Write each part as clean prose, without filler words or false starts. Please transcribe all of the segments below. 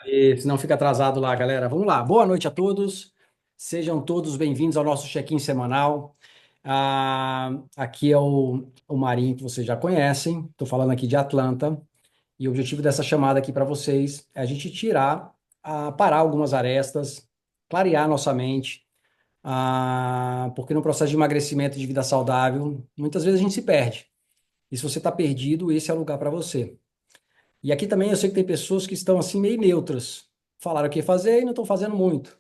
E senão fica atrasado lá, galera. Vamos lá. Boa noite a todos. Sejam todos bem-vindos ao nosso check-in semanal. Aqui é o Marinho, que vocês já conhecem. Estou falando aqui de Atlanta. E o objetivo dessa chamada aqui para vocês é a gente parar algumas arestas, clarear nossa mente. Porque no processo de emagrecimento e de vida saudável, muitas vezes a gente se perde. E se você está perdido, esse é o lugar para você. E aqui também eu sei que tem pessoas que estão assim meio neutras. Falaram o que fazer e não estão fazendo muito.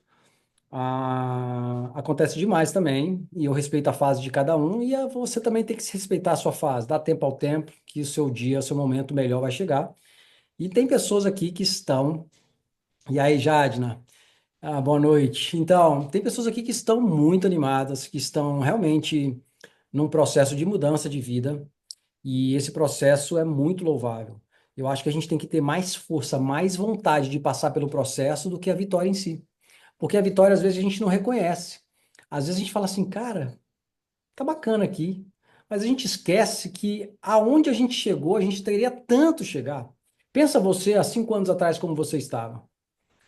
Acontece demais também, e eu respeito a fase de cada um, e você também tem que se respeitar a sua fase. Dá tempo ao tempo, que o seu dia, o seu momento melhor vai chegar. E tem pessoas aqui que estão. E aí, Jadna? Boa noite. Então, tem pessoas aqui que estão muito animadas, que estão realmente num processo de mudança de vida. E esse processo é muito louvável. Eu acho que a gente tem que ter mais força, mais vontade de passar pelo processo do que a vitória em si. Porque a vitória, às vezes, a gente não reconhece. Às vezes a gente fala assim, cara, tá bacana aqui. Mas a gente esquece que aonde a gente chegou, a gente teria tanto chegar. Pensa você há 5 anos atrás como você estava.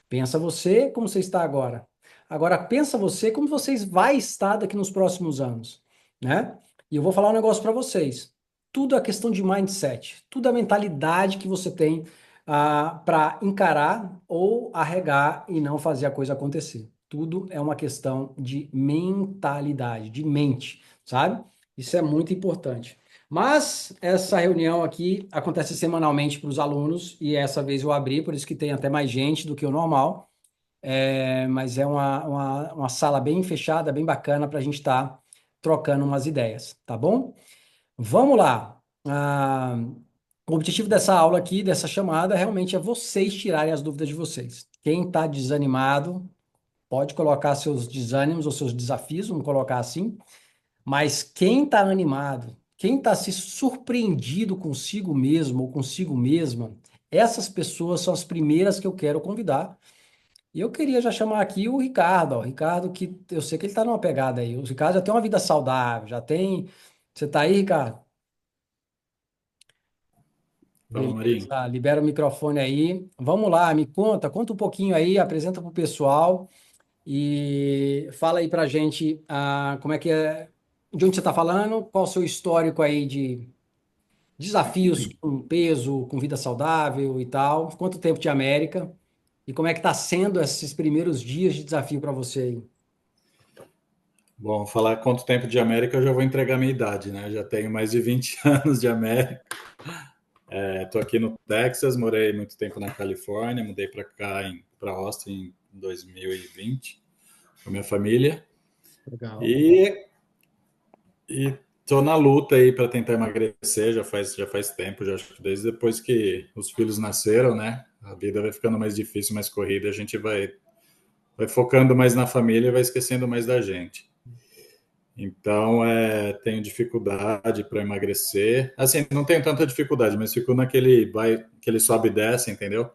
Pensa você como você está agora. Agora pensa você como você vai estar daqui nos próximos anos, né? E eu vou falar um negócio para vocês. Tudo é questão de mindset, tudo é mentalidade que você tem para encarar ou arregar e não fazer a coisa acontecer. Tudo é uma questão de mentalidade, de mente, sabe? Isso é muito importante. Mas essa reunião aqui acontece semanalmente para os alunos e essa vez eu abri, por isso que tem até mais gente do que o normal. Mas é uma sala bem fechada, bem bacana para a gente estar trocando umas ideias, tá bom? Vamos lá. O objetivo dessa aula aqui, dessa chamada, realmente é vocês tirarem as dúvidas de vocês. Quem está desanimado, pode colocar seus desânimos ou seus desafios, vamos colocar assim. Mas quem está animado, quem está se surpreendido consigo mesmo ou consigo mesma, essas pessoas são as primeiras que eu quero convidar. E eu queria já chamar aqui o Ricardo, ó. O Ricardo, que eu sei que ele está numa pegada aí. O Ricardo já tem uma vida saudável, já tem. Você está aí, Ricardo? Fala, Marinho. Beleza, libera o microfone aí. Vamos lá, conta um pouquinho aí, apresenta para o pessoal e fala aí pra gente como é que é, de onde você está falando, qual o seu histórico aí de desafios com peso, com vida saudável e tal. Quanto tempo de América? E como é que está sendo esses primeiros dias de desafio para você aí? Bom, falar quanto tempo de América eu já vou entregar minha idade, né? Já tenho mais de 20 anos de América. Estou aqui no Texas, morei muito tempo na Califórnia, mudei para cá, para Austin em 2020 com a minha família. Legal. E estou na luta aí para tentar emagrecer, já faz tempo, já acho que desde depois que os filhos nasceram, né? A vida vai ficando mais difícil, mais corrida, a gente vai focando mais na família e vai esquecendo mais da gente. Então, tenho dificuldade para emagrecer. Assim, não tenho tanta dificuldade, mas fico aquele sobe e desce, entendeu?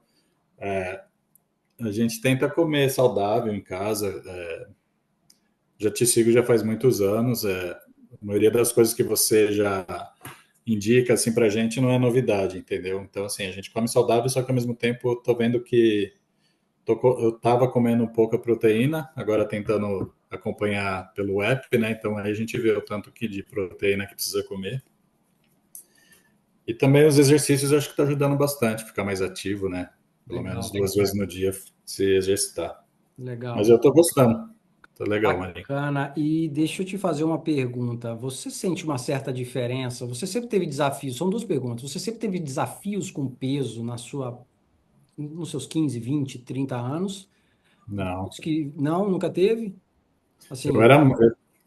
A gente tenta comer saudável em casa. Já te sigo já faz muitos anos. A maioria das coisas que você já indica assim para a gente não é novidade, entendeu? Então, assim, a gente come saudável, só que ao mesmo tempo tô vendo que eu estava comendo um pouco a proteína, agora tentando acompanhar pelo app, né? Então aí a gente vê o tanto que de proteína que precisa comer. E também os exercícios eu acho que está ajudando bastante, ficar mais ativo, né? Pelo menos Legal, 2 vezes no dia se exercitar. Mas legal. eu estou gostando. Tá legal, Marinho. Bacana. E deixa eu te fazer uma pergunta. Você sente uma certa diferença? Você sempre teve desafios? São duas perguntas. Você sempre teve desafios com peso nos seus 15, 20, 30 anos? Não. Os que não, nunca teve? Eu Assim, era,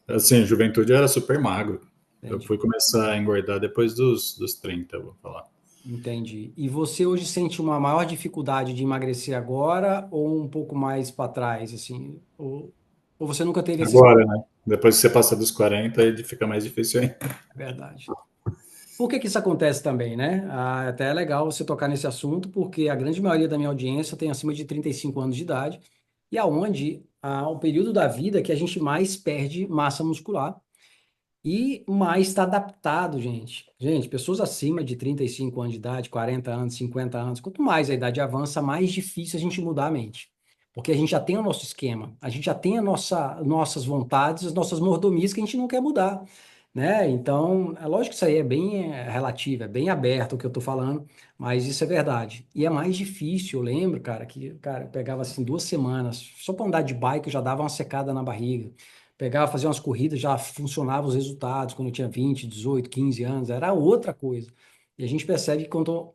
assim, juventude eu era super magro. Eu entende? fui começar a engordar depois dos 30, eu vou falar. Entendi. E você hoje sente uma maior dificuldade de emagrecer agora ou um pouco mais para trás, assim? Ou você nunca teve esses... Agora, né? Depois que você passa dos 40, aí fica mais difícil ainda. Verdade. Por que que isso acontece também, né? Até é legal você tocar nesse assunto, porque a grande maioria da minha audiência tem acima de 35 anos de idade, e aonde o período da vida que a gente mais perde massa muscular. e mais está adaptado, gente. Gente, pessoas acima de 35 anos de idade, 40 anos, 50 anos, quanto mais a idade avança, mais difícil a gente mudar a mente. Porque a gente já tem o nosso esquema, a gente já tem nossas vontades, as nossas mordomias que a gente não quer mudar, né? Então, é lógico que isso aí é bem relativo, é bem aberto o que eu tô falando, mas isso é verdade. E é mais difícil, eu lembro, cara, que, cara, eu pegava assim 2 semanas, só para andar de bike eu já dava uma secada na barriga. Pegava, fazia umas corridas, já funcionava os resultados quando eu tinha 20, 18, 15 anos, era outra coisa. E a gente percebe que quando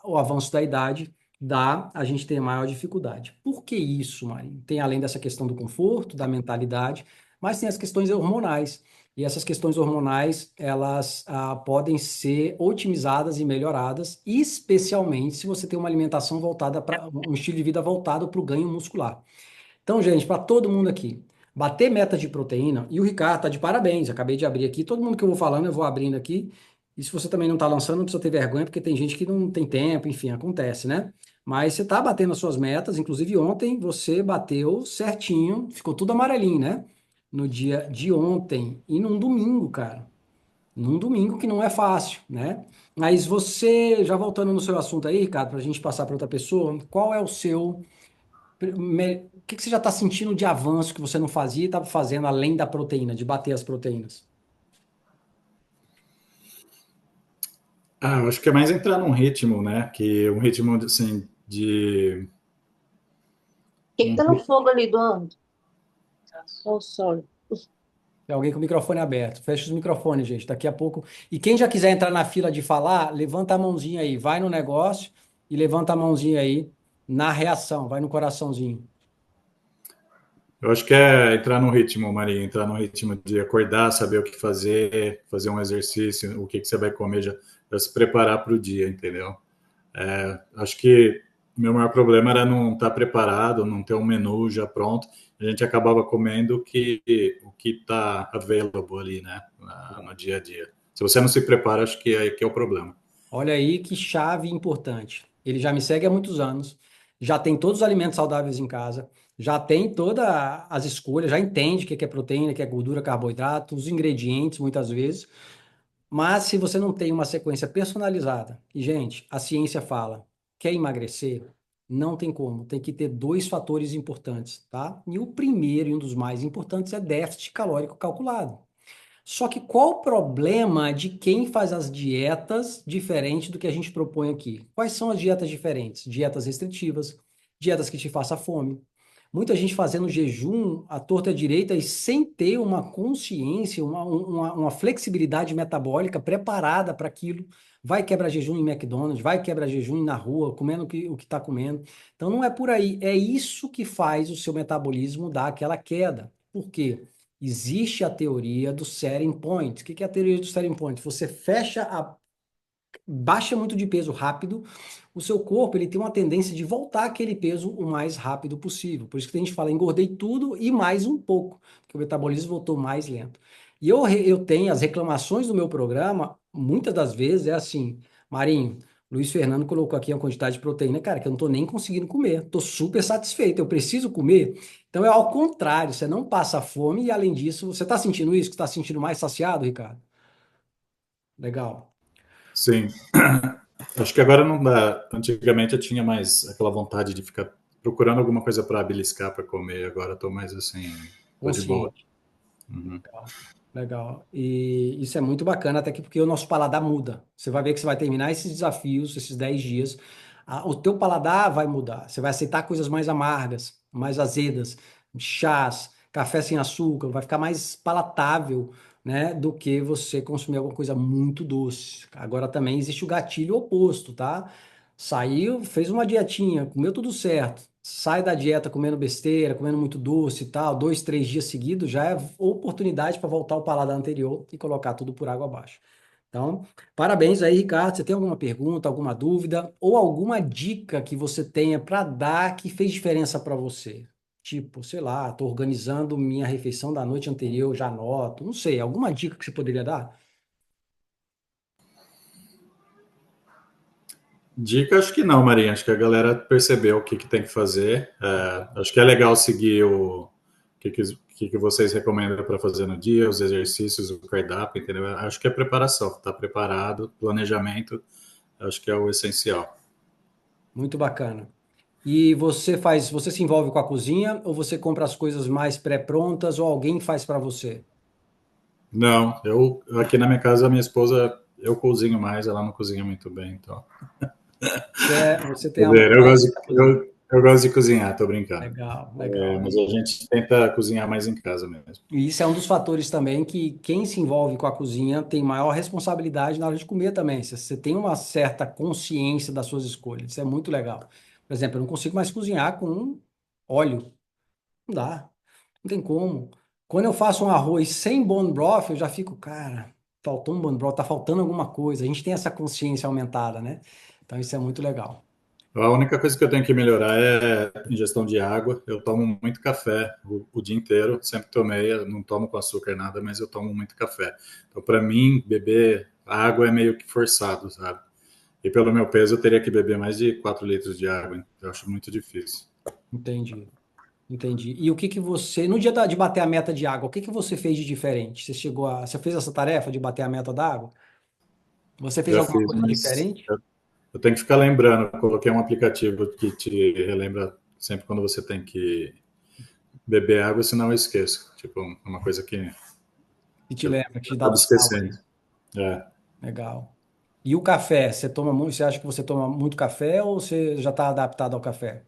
o avanço da idade dá, a gente tem maior dificuldade. Por que isso, Marinho? Tem além dessa questão do conforto, da mentalidade, mas tem as questões hormonais. E essas questões hormonais, elas podem ser otimizadas e melhoradas, especialmente se você tem uma alimentação voltada para um estilo de vida voltado para o ganho muscular. Então, gente, para todo mundo aqui, bater meta de proteína, e o Ricardo tá de parabéns, acabei de abrir aqui, todo mundo que eu vou falando, eu vou abrindo aqui. E se você também não está lançando, não precisa ter vergonha, porque tem gente que não tem tempo, enfim, acontece, né? Mas você está batendo as suas metas, inclusive ontem você bateu certinho, ficou tudo amarelinho, né? No dia de ontem, e num domingo, cara. Num domingo que não é fácil, né? Mas você, já voltando no seu assunto aí, Ricardo, para a gente passar para outra pessoa, qual é o seu o que que você já está sentindo de avanço que você não fazia e estava fazendo além da proteína, de bater as proteínas? Ah, eu acho que é mais entrar num ritmo, né? Que um ritmo assim de Que um tá no fogo ali do ando? Olha o sol. Tem alguém com o microfone aberto. Fecha os microfones, gente. Daqui a pouco. E quem já quiser entrar na fila de falar, levanta a mãozinha aí. Vai no negócio e levanta a mãozinha aí na reação. Vai no coraçãozinho. Eu acho que é entrar no ritmo, Maria, entrar no ritmo de acordar, saber o que fazer, fazer um exercício, o que você vai comer, já se preparar para o dia, entendeu? Acho que o meu maior problema era não estar preparado, não ter um menu já pronto. A gente acabava comendo o que está available ali, né, no dia a dia. Se você não se prepara, acho que é aí que é o problema. Olha aí que chave importante. Ele já me segue há muitos anos, já tem todos os alimentos saudáveis em casa, já tem todas as escolhas, já entende o que é proteína, o que é gordura, carboidrato, os ingredientes, muitas vezes. Mas se você não tem uma sequência personalizada, e gente, a ciência fala, quer emagrecer? Não tem como, tem que ter dois fatores importantes, tá? E o primeiro e um dos mais importantes é déficit calórico calculado. Só que qual o problema de quem faz as dietas diferente do que a gente propõe aqui? Quais são as dietas diferentes? Dietas restritivas, dietas que te façam fome. Muita gente fazendo jejum à torta e à direita e sem ter uma consciência, uma flexibilidade metabólica preparada para aquilo. Vai quebrar jejum em McDonald's, vai quebrar jejum na rua, comendo o que está comendo. Então não é por aí. É isso que faz o seu metabolismo dar aquela queda. Por quê? Existe a teoria do setting point. O que é a teoria do setting point? Você baixa muito de peso rápido, o seu corpo ele tem uma tendência de voltar aquele peso o mais rápido possível. Por isso que a gente fala, engordei tudo e mais um pouco, porque o metabolismo voltou mais lento. E eu tenho as reclamações do meu programa, muitas das vezes é assim, Marinho, Luiz Fernando colocou aqui uma quantidade de proteína, cara, que eu não estou nem conseguindo comer. Estou super satisfeito, eu preciso comer. Então é ao contrário, você não passa fome e além disso, você está sentindo isso? Que está sentindo mais saciado, Ricardo? Legal. Sim, acho que agora não dá. Antigamente eu tinha mais aquela vontade de ficar procurando alguma coisa para beliscar para comer. Agora estou mais assim, tô de boa. Consciente. Uhum. Legal, legal. E isso é muito bacana, até que porque o nosso paladar muda. Você vai ver que você vai terminar esses desafios, esses 10 dias, o teu paladar vai mudar. Você vai aceitar coisas mais amargas, mais azedas, chás, café sem açúcar, vai ficar mais palatável, né, do que você consumir alguma coisa muito doce. Agora também existe o gatilho oposto, tá? Saiu, fez uma dietinha, comeu tudo certo. Sai da dieta comendo besteira, comendo muito doce e tal, 2, 3 dias seguidos, já é oportunidade para voltar ao paladar anterior e colocar tudo por água abaixo. Então, parabéns aí, Ricardo. Você tem alguma pergunta, alguma dúvida ou alguma dica que você tenha para dar que fez diferença para você? Tipo, sei lá, estou organizando minha refeição da noite anterior, já anoto, não sei, alguma dica que você poderia dar? Dica, acho que não, Marinha. Acho que a galera percebeu o que tem que fazer. Acho que é legal seguir o que vocês recomendam para fazer no dia, os exercícios, o cardápio, entendeu? Acho que é preparação, estar preparado, planejamento, acho que é o essencial. Muito bacana. E você se envolve com a cozinha ou você compra as coisas mais pré-prontas ou alguém faz para você? Não, eu aqui na minha casa, a minha esposa, eu cozinho mais, ela não cozinha muito bem, então. Você tem Quer amor dizer, a isso da cozinha. eu gosto de cozinhar, tô brincando. Legal, É, legal. mas a gente tenta cozinhar mais em casa mesmo. E isso é um dos fatores também que quem se envolve com a cozinha tem maior responsabilidade na hora de comer também. Se você tem uma certa consciência das suas escolhas, isso é muito legal. Por exemplo, eu não consigo mais cozinhar com óleo. Não dá. Não tem como. Quando eu faço um arroz sem bone broth, eu já fico, cara, faltou um bone broth, tá faltando alguma coisa. A gente tem essa consciência aumentada, né? Então isso é muito legal. A única coisa que eu tenho que melhorar é a ingestão de água. Eu tomo muito café o dia inteiro, sempre tomei, eu não tomo com açúcar nada, mas eu tomo muito café. Então, para mim, beber água é meio que forçado, sabe? E pelo meu peso, eu teria que beber mais de 4 litros de água, hein? Eu acho muito difícil. Entendi. Entendi. E o que que você, no dia de bater a meta de água, o que que você fez de diferente? Você fez essa tarefa de bater a meta da água? Você fez Já alguma fiz, coisa mas diferente? eu tenho que ficar lembrando. Eu coloquei um aplicativo que te relembra sempre quando você tem que beber água, senão eu esqueço. Tipo, uma coisa Que te que eu lembra, que te dá o acabo sinal esquecendo. ali. É. Legal. E o café, você toma muito, você acha que você toma muito café ou você já está adaptado ao café?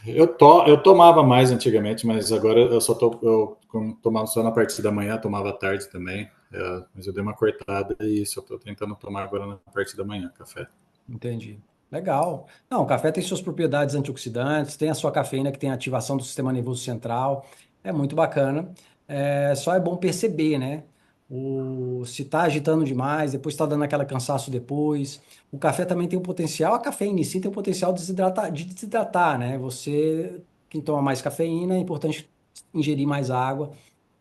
Eu tomava mais antigamente, mas agora eu só tô, eu tomava só na parte da manhã, tomava à tarde também. Mas eu dei uma cortada e só estou tentando tomar agora na parte da manhã, café. Entendi. Legal. Não, o café tem suas propriedades antioxidantes, tem a sua cafeína que tem ativação do sistema nervoso central. É muito bacana. Só é bom perceber, né? Se está agitando demais, depois está dando aquela cansaço depois. O café também tem o potencial, a cafeína em si tem o potencial de desidratar, né? Quem toma mais cafeína, é importante ingerir mais água.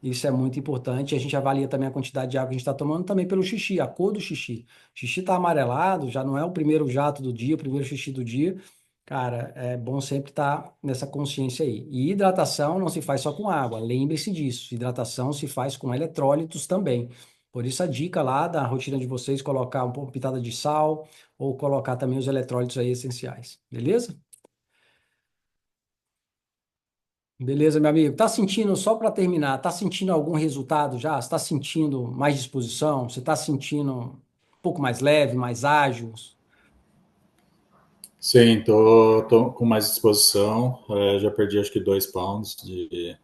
Isso é muito importante. A gente avalia também a quantidade de água que a gente está tomando também pelo xixi, a cor do xixi. Xixi tá amarelado, já não é o primeiro jato do dia, o primeiro xixi do dia. Cara, é bom sempre estar nessa consciência aí. E hidratação não se faz só com água, lembre-se disso. Hidratação se faz com eletrólitos também. Por isso a dica lá da rotina de vocês, colocar uma pitada de sal ou colocar também os eletrólitos aí essenciais. Beleza? Beleza, meu amigo. Tá sentindo, só para terminar, tá sentindo algum resultado já? Você tá sentindo mais disposição? Você tá sentindo um pouco mais leve, mais ágil? Sim, tô com mais disposição. Já perdi acho que 2 pounds de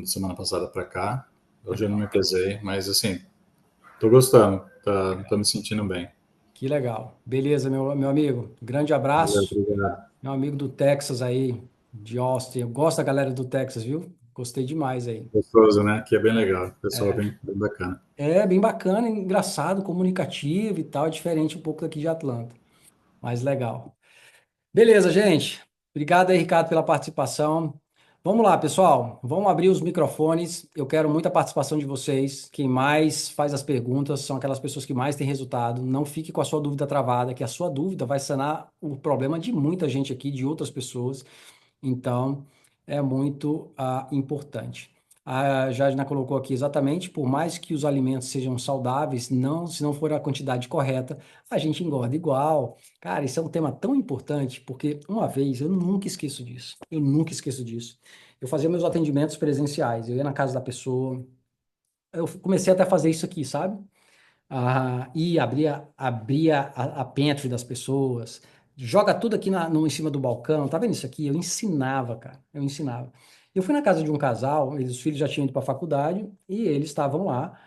semana passada para cá. Hoje eu não Legal, me pesei, mas assim, tô gostando, tô legal. me sentindo bem. Que legal. Beleza, meu amigo. Grande abraço. Obrigado. Meu amigo do Texas aí, de Austin. Eu gosto da galera do Texas, viu? Gostei demais aí. Gostoso, né? Que é bem legal. Pessoal É, bem bacana. é bem bacana, engraçado, comunicativo e tal, diferente um pouco daqui de Atlanta, mas legal. Beleza, gente. Obrigado aí, Ricardo, pela participação. Vamos lá, pessoal. Vamos abrir os microfones. Eu quero muita participação de vocês. Quem mais faz as perguntas são aquelas pessoas que mais têm resultado. Não fique com a sua dúvida travada, que a sua dúvida vai sanar o problema de muita gente aqui, de outras pessoas. Então, é muito importante. A Jadna colocou aqui exatamente, por mais que os alimentos sejam saudáveis, não, se não for a quantidade correta, a gente engorda igual. Cara, isso é um tema tão importante, porque uma vez, eu nunca esqueço disso, eu nunca esqueço disso. Eu fazia meus atendimentos presenciais, eu ia na casa da pessoa, eu comecei até a fazer isso aqui, sabe? E abria a pantry das pessoas, joga tudo aqui no, em cima do balcão, tá vendo isso aqui? Eu ensinava, cara, eu ensinava. Eu fui na casa de um casal, os filhos já tinham ido para a faculdade e eles estavam lá,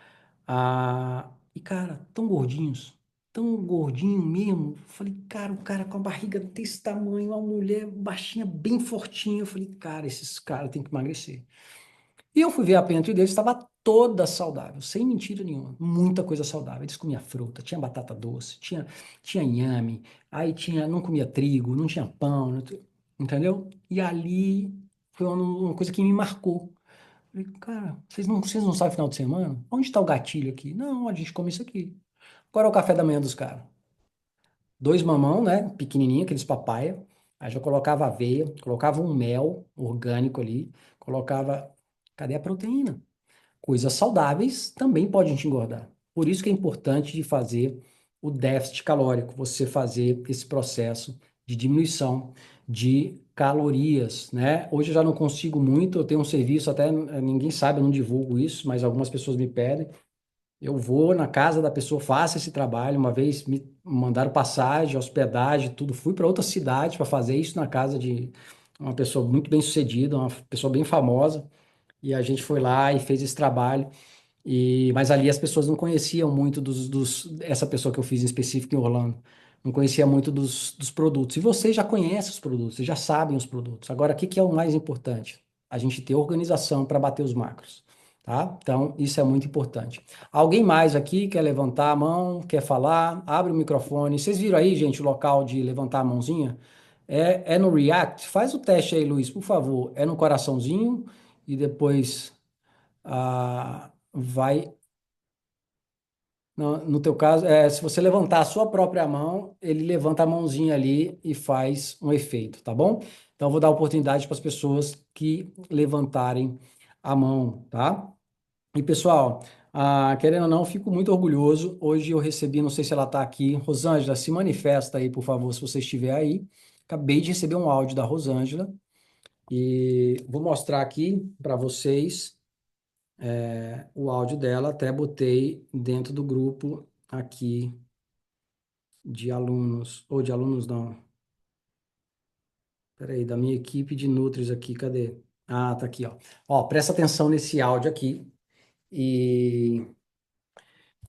e cara, tão gordinho mesmo. Falei, cara, o cara com a barriga desse tamanho, uma mulher baixinha, bem fortinha. Eu falei, cara, esses caras têm que emagrecer. E eu fui ver a pantry deles, estava toda saudável, sem mentira nenhuma, muita coisa saudável. Eles comiam fruta, tinha batata doce, tinha inhame, aí não comia trigo, não tinha pão, entendeu? E ali foi uma coisa que me marcou. Falei, cara, vocês não sabem final de semana? Onde está o gatilho aqui? Não, a gente come isso aqui. Agora é o café da manhã dos caras. Dois mamão, né? Pequenininho, aqueles papaya. Aí já colocava aveia, colocava um mel orgânico ali, colocava. Cadê a proteína? Coisas saudáveis também podem te engordar. Por isso que é importante de fazer o déficit calórico, você fazer esse processo de diminuição de calorias, né? Hoje eu já não consigo muito, eu tenho um serviço, até ninguém sabe, eu não divulgo isso, mas algumas pessoas me pedem. Eu vou na casa da pessoa, faço esse trabalho. Uma vez me mandaram passagem, hospedagem, tudo. Fui para outra cidade para fazer isso na casa de uma pessoa muito bem sucedida, uma pessoa bem famosa. E a gente foi lá e fez esse trabalho. Mas ali as pessoas não conheciam muito essa pessoa que eu fiz em específico em Orlando, não conhecia muito dos produtos. E vocês já conhecem os produtos, vocês já sabem os produtos. Agora, o que que é o mais importante? A gente ter organização para bater os macros, tá? Então, isso é muito importante. Alguém mais aqui quer levantar a mão, quer falar? Abre o microfone. Vocês viram aí, gente, o local de levantar a mãozinha? É no React? Faz o teste aí, Luiz, por favor. É no coraçãozinho e depois vai no teu caso, se você levantar a sua própria mão, ele levanta a mãozinha ali e faz um efeito, tá bom? Então, eu vou dar oportunidade para as pessoas que levantarem a mão, tá? E, pessoal, querendo ou não, fico muito orgulhoso. Hoje eu recebi, não sei se ela está aqui, Rosângela, se manifesta aí, por favor, se você estiver aí. Acabei de receber um áudio da Rosângela e vou mostrar aqui para vocês o áudio dela, até botei dentro do grupo aqui de alunos, ou de alunos não, peraí, da minha equipe de Nutris aqui, cadê? Ah, tá aqui, ó. Ó, presta atenção nesse áudio aqui e,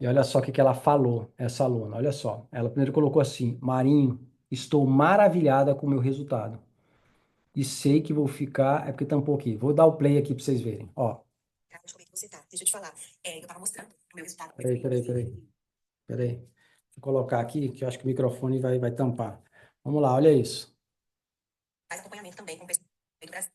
e olha só o que que ela falou, essa aluna, olha só. Ela primeiro colocou assim, Marinho, estou maravilhada com o meu resultado e sei que vou ficar, é porque tampou aqui, vou dar o play aqui para vocês verem, ó. Deixa eu te falar, eu tava mostrando o meu resultado. Peraí. Vou colocar aqui, que eu acho que o microfone vai tampar. Vamos lá, olha isso. Faz acompanhamento também com o pessoal do Brasil.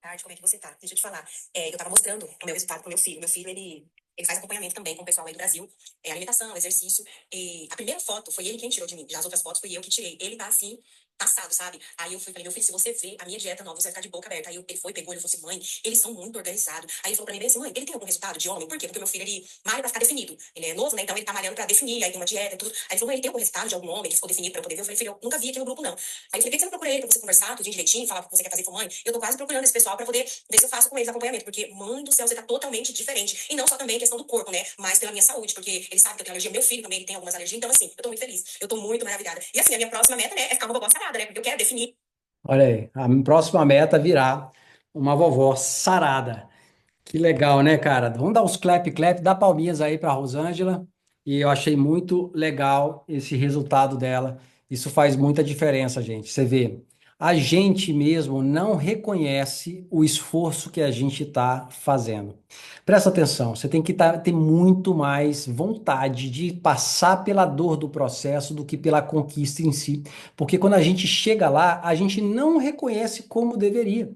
Tarde, como é que você tá? Deixa eu te falar. Eu tava mostrando o meu resultado pro meu filho. Meu filho, ele faz acompanhamento também com o pessoal aí do Brasil. Alimentação, exercício. E a primeira foto foi ele quem tirou de mim. Já as outras fotos foi eu que tirei. Ele tá assim, passado, sabe? Aí eu falei, meu filho, se você ver a minha dieta nova, você vai ficar de boca aberta. Aí ele foi, pegou, ele falou assim, mãe, eles são muito organizados. Aí ele falou pra mim bem assim, mãe, ele tem algum resultado de homem? Por quê? Porque meu filho, ele malha pra ficar definido. Ele é novo, né? Então ele tá malhando pra definir, aí tem uma dieta e tudo. Aí ele falou, mãe, ele tem algum resultado de algum homem que ficou definido pra eu poder ver? Eu falei, filho, eu nunca vi aqui no grupo, não. Aí eu falei, por que você não procura ele pra você conversar, tudinho direitinho, falar o que você quer fazer com a mãe? Eu tô quase procurando esse pessoal pra poder ver se eu faço com eles acompanhamento, porque, mãe do céu, você tá totalmente diferente. E não só também questão do corpo, né? Mas pela minha saúde, porque ele sabe que eu tenho alergia, meu filho também, ele tem algumas alergias. Então, assim, eu tô muito feliz. Eu tô muito maravilhada. E assim, a minha próxima meta, né, é ficar uma vovó sarada, né? Porque eu quero definir. Olha aí, a próxima meta virá uma vovó sarada. Que legal, né, cara? Vamos dar uns clap, clap, dá palminhas aí para Rosângela. E eu achei muito legal esse resultado dela. Isso faz muita diferença, gente. Você vê, a gente mesmo não reconhece o esforço que a gente está fazendo. Presta atenção, você tem que ter muito mais vontade de passar pela dor do processo do que pela conquista em si. Porque quando a gente chega lá, a gente não reconhece como deveria.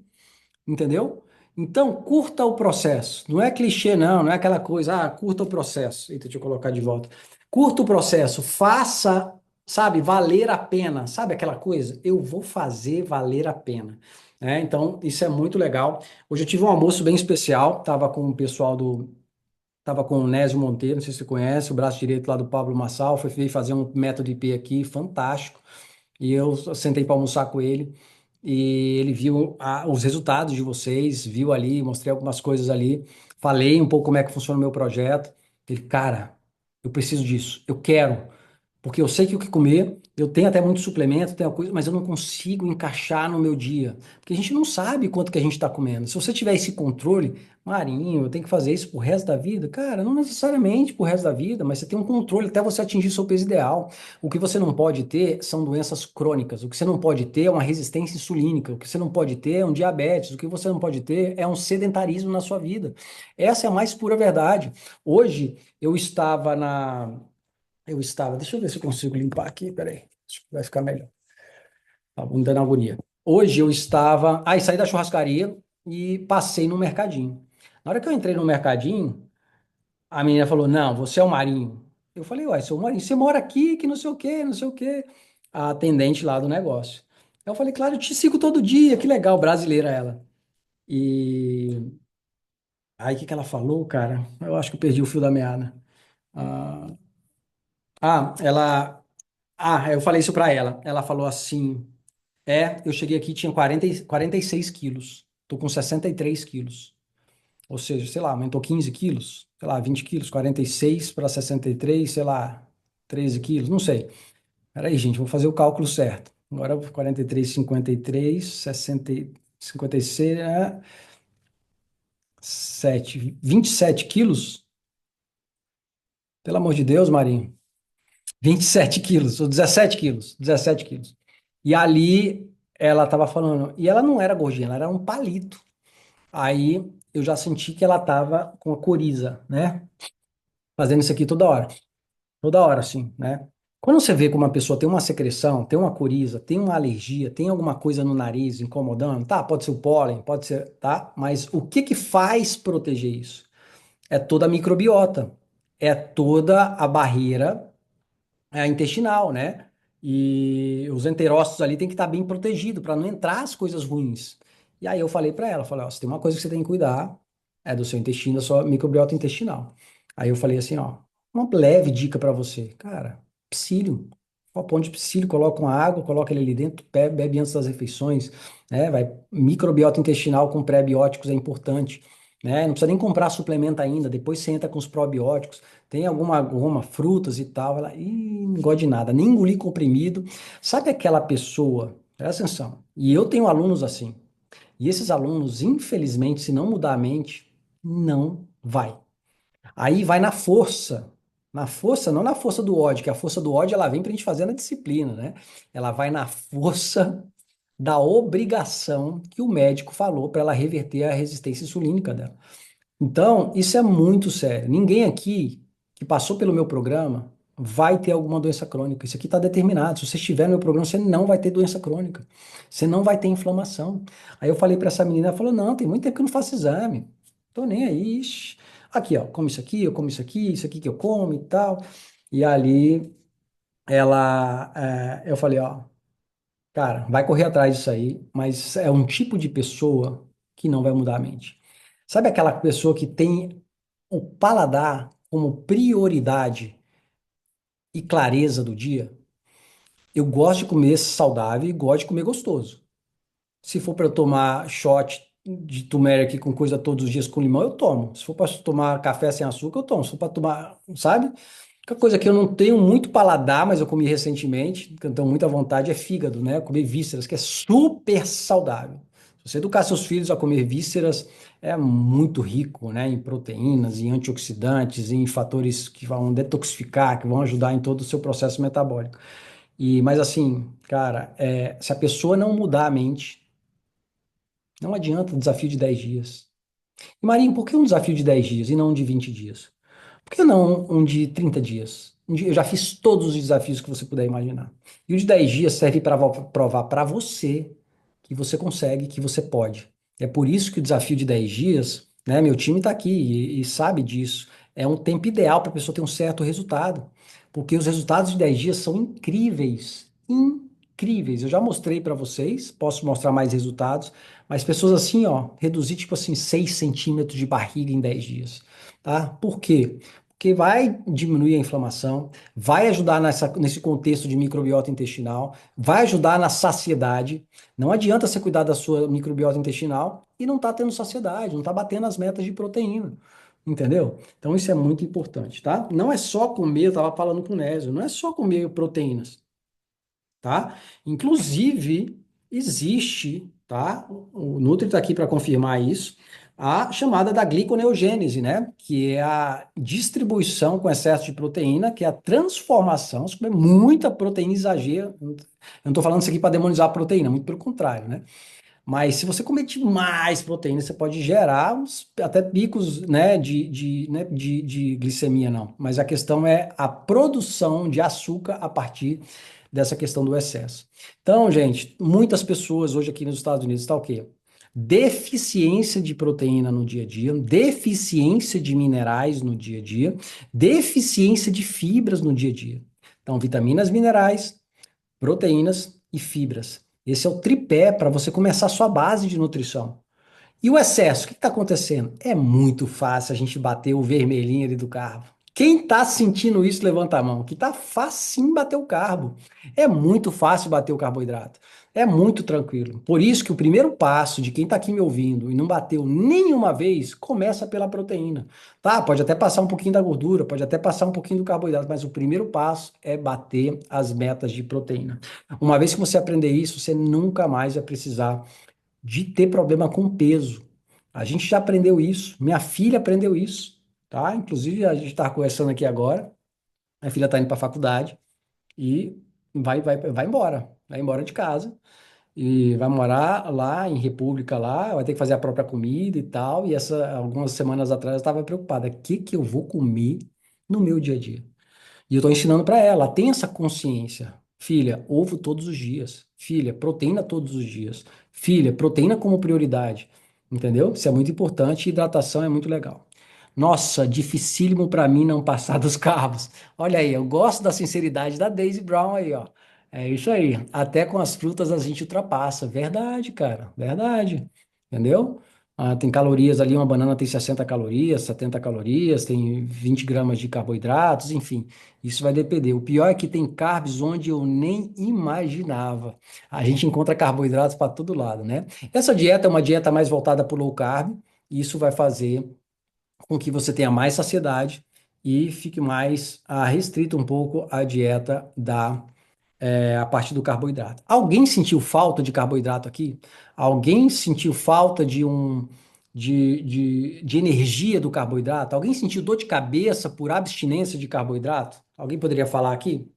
Entendeu? Então, curta o processo. Não é clichê, não, não é aquela coisa, curta o processo. Eita, deixa eu colocar de volta. Curta o processo, faça, sabe, valer a pena. Sabe aquela coisa? Eu vou fazer valer a pena. Então, isso é muito legal. Hoje eu tive um almoço bem especial, tava com o pessoal Tava com o Nésio Monteiro, não sei se você conhece, o braço direito lá do Pablo Massal, veio fazer um método IP aqui, fantástico. E eu sentei para almoçar com ele e ele viu os resultados de vocês, viu ali, mostrei algumas coisas ali, falei um pouco como é que funciona o meu projeto. Ele, cara, eu preciso disso, eu quero. Porque eu sei que o que comer, eu tenho até muito suplemento, tenho coisa, mas eu não consigo encaixar no meu dia. Porque a gente não sabe quanto que a gente está comendo. Se você tiver esse controle, Marinho, eu tenho que fazer isso pro resto da vida? Cara, não necessariamente pro resto da vida, mas você tem um controle até você atingir seu peso ideal. O que você não pode ter são doenças crônicas. O que você não pode ter é uma resistência insulínica. O que você não pode ter é um diabetes. O que você não pode ter é um sedentarismo na sua vida. Essa é a mais pura verdade. Hoje, deixa eu ver se eu consigo limpar aqui, peraí, acho que vai ficar melhor. Tá me dando agonia. Hoje eu estava, saí da churrascaria e passei no mercadinho. Na hora que eu entrei no mercadinho, a menina falou, não, você é o Marinho. Eu falei, uai, sou o Marinho, você mora aqui, que não sei o quê, não sei o quê. A atendente lá do negócio. Eu falei, claro, eu te sigo todo dia, que legal, brasileira ela. E aí, o que que ela falou, cara? Eu acho que eu perdi o fio da meada. Ah, ela. Eu falei isso pra ela. Ela falou assim: eu cheguei aqui, tinha 46 quilos. Tô com 63 quilos. Ou seja, sei lá, aumentou 15 quilos, sei lá, 20 quilos, 46 para 63, sei lá, 13 quilos, não sei. Peraí, gente, vou fazer o cálculo certo. Agora 43, 53, 60, 56, 27 quilos? Pelo amor de Deus, Marinho. 27 quilos, ou 17 quilos, 17 quilos. E ali ela tava falando, e ela não era gordinha, ela era um palito. Aí eu já senti que ela tava com a coriza, né? Fazendo isso aqui toda hora, assim, né? Quando você vê que uma pessoa tem uma secreção, tem uma coriza, tem uma alergia, tem alguma coisa no nariz incomodando, tá? Pode ser o pólen, pode ser, tá? Mas o que que faz proteger isso? É toda a microbiota, é toda a barreira intestinal, né? E os enterócitos ali tem que estar bem protegido para não entrar as coisas ruins. E aí eu falei para ela, falei, ó, você tem uma coisa que você tem que cuidar, é do seu intestino, da sua microbiota intestinal. Aí eu falei assim, ó, uma leve dica para você, cara, psyllium, pão de psyllium, coloca uma água, coloca ele ali dentro, bebe antes das refeições, né? Vai, microbiota intestinal com pré-bióticos é importante, né? Não precisa nem comprar suplemento ainda, depois você entra com os probióticos. Tem alguma frutas e tal, ela, não gosta de nada, nem engolir comprimido. Sabe aquela pessoa, presta atenção, e eu tenho alunos assim, e esses alunos, infelizmente, se não mudar a mente, não vai. Aí vai na força, não na força do ódio, que a força do ódio ela vem pra gente fazer na disciplina, né? Ela vai na força da obrigação que o médico falou para ela reverter a resistência insulínica dela. Então, isso é muito sério. Ninguém aqui que passou pelo meu programa vai ter alguma doença crônica. Isso aqui está determinado. Se você estiver no meu programa, você não vai ter doença crônica. Você não vai ter inflamação. Aí eu falei para essa menina, ela falou: Não, tem muito tempo que eu não faço exame. Tô nem aí. Ixi. Aqui, ó, como isso aqui, eu como isso aqui que eu como e tal. E ali eu falei: Ó, cara, vai correr atrás disso aí, mas é um tipo de pessoa que não vai mudar a mente. Sabe aquela pessoa que tem o paladar como prioridade e clareza do dia? Eu gosto de comer saudável e gosto de comer gostoso. Se for para eu tomar shot de turmeric com coisa todos os dias com limão, eu tomo. Se for para tomar café sem açúcar, eu tomo. Se for para tomar, sabe? A coisa que eu não tenho muito paladar, mas eu comi recentemente, que eu tenho muita vontade, é fígado, né? Eu comi vísceras, que é super saudável. Se você educar seus filhos a comer vísceras, é muito rico, né? Em proteínas, em antioxidantes, em fatores que vão detoxificar, que vão ajudar em todo o seu processo metabólico. Mas assim, cara, se a pessoa não mudar a mente, não adianta o desafio de 10 dias. E Marinho, por que um desafio de 10 dias e não um de 20 dias? Por que não um de 30 dias? Eu já fiz todos os desafios que você puder imaginar. E o de 10 dias serve para provar para você que você consegue, que você pode. É por isso que o desafio de 10 dias, né? Meu time está aqui e sabe disso. É um tempo ideal para a pessoa ter um certo resultado. Porque os resultados de 10 dias são incríveis. Incríveis. Eu já mostrei para vocês, posso mostrar mais resultados, mas pessoas assim, ó, reduzir tipo assim 6 centímetros de barriga em 10 dias. Tá? Por quê? Porque vai diminuir a inflamação, vai ajudar nesse contexto de microbiota intestinal, vai ajudar na saciedade. Não adianta você cuidar da sua microbiota intestinal e não tá tendo saciedade, não tá batendo as metas de proteína. Entendeu? Então isso é muito importante, tá? Não é só comer, eu tava falando com o Nésio, não é só comer proteínas, tá? Inclusive, existe, tá? O Nutri está aqui para confirmar isso, a chamada da gliconeogênese, né? Que é a distribuição com excesso de proteína, que é a transformação, se comer muita proteína exagero, eu não estou falando isso aqui para demonizar a proteína, muito pelo contrário, né? Mas se você comer demais proteína, você pode gerar até picos, né, de glicemia, não. Mas a questão é a produção de açúcar a partir dessa questão do excesso. Então, gente, muitas pessoas hoje aqui nos Estados Unidos está o quê? Deficiência de proteína no dia a dia, deficiência de minerais no dia a dia, deficiência de fibras no dia a dia. Então, vitaminas, minerais, proteínas e fibras. Esse é o tripé para você começar a sua base de nutrição. E o excesso, o que está acontecendo? É muito fácil a gente bater o vermelhinho ali do carbo. Quem está sentindo isso, levanta a mão. Que tá facinho bater o carbo. É muito fácil bater o carboidrato. É muito tranquilo. Por isso que o primeiro passo de quem está aqui me ouvindo e não bateu nenhuma vez, começa pela proteína. Tá? Pode até passar um pouquinho da gordura, pode até passar um pouquinho do carboidrato, mas o primeiro passo é bater as metas de proteína. Uma vez que você aprender isso, você nunca mais vai precisar de ter problema com peso. A gente já aprendeu isso, minha filha aprendeu isso, tá? Inclusive, a gente está conversando aqui agora, minha filha está indo para a faculdade e vai embora de casa e vai morar lá em República lá, vai ter que fazer a própria comida e tal. E algumas semanas atrás eu estava preocupada, o que que eu vou comer no meu dia a dia? E eu estou ensinando para ela, tem essa consciência. Filha, ovo todos os dias. Filha, proteína todos os dias. Filha, proteína como prioridade. Entendeu? Isso é muito importante e hidratação é muito legal. Nossa, dificílimo para mim não passar dos carbos. Olha aí, eu gosto da sinceridade da Daisy Brown aí, ó. É isso aí. Até com as frutas a gente ultrapassa. Verdade, cara. Verdade. Entendeu? Ah, tem calorias ali, uma banana tem 60 calorias, 70 calorias, tem 20 gramas de carboidratos, enfim. Isso vai depender. O pior é que tem carbs onde eu nem imaginava. A gente encontra carboidratos para todo lado, né? Essa dieta é uma dieta mais voltada para o low carb, e isso vai fazer com que você tenha mais saciedade e fique mais restrito um pouco à dieta a parte do carboidrato. Alguém sentiu falta de carboidrato aqui? Alguém sentiu falta de energia do carboidrato? Alguém sentiu dor de cabeça por abstinência de carboidrato? Alguém poderia falar aqui?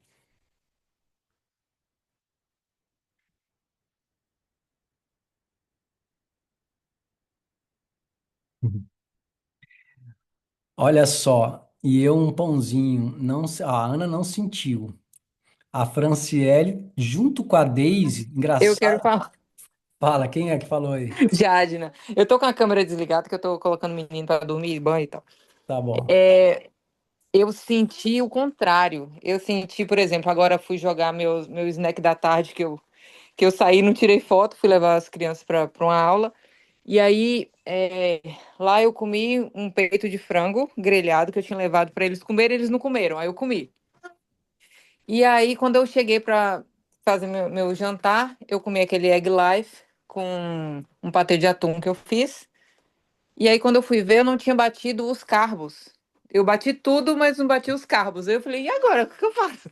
Uhum. Olha só, e eu um pãozinho, não, a Ana não sentiu. A Franciele, junto com a Daisy, Eu quero engraçado. falar. Fala, quem é que falou aí? Jadna. Eu tô com a câmera desligada, que eu tô colocando o menino pra dormir, banho e tal. Tá bom. É, eu senti o contrário. Eu senti, por exemplo, agora fui jogar meu snack da tarde, que eu saí, não tirei foto, fui levar as crianças pra uma aula. E aí, lá eu comi um peito de frango grelhado que eu tinha levado pra eles comerem, eles não comeram, aí eu comi. E aí, quando eu cheguei pra fazer meu jantar, eu comi aquele egg life com um patê de atum que eu fiz. E aí, quando eu fui ver, eu não tinha batido os carbos. Eu bati tudo, mas não bati os carbos. Aí eu falei, e agora? O que eu faço?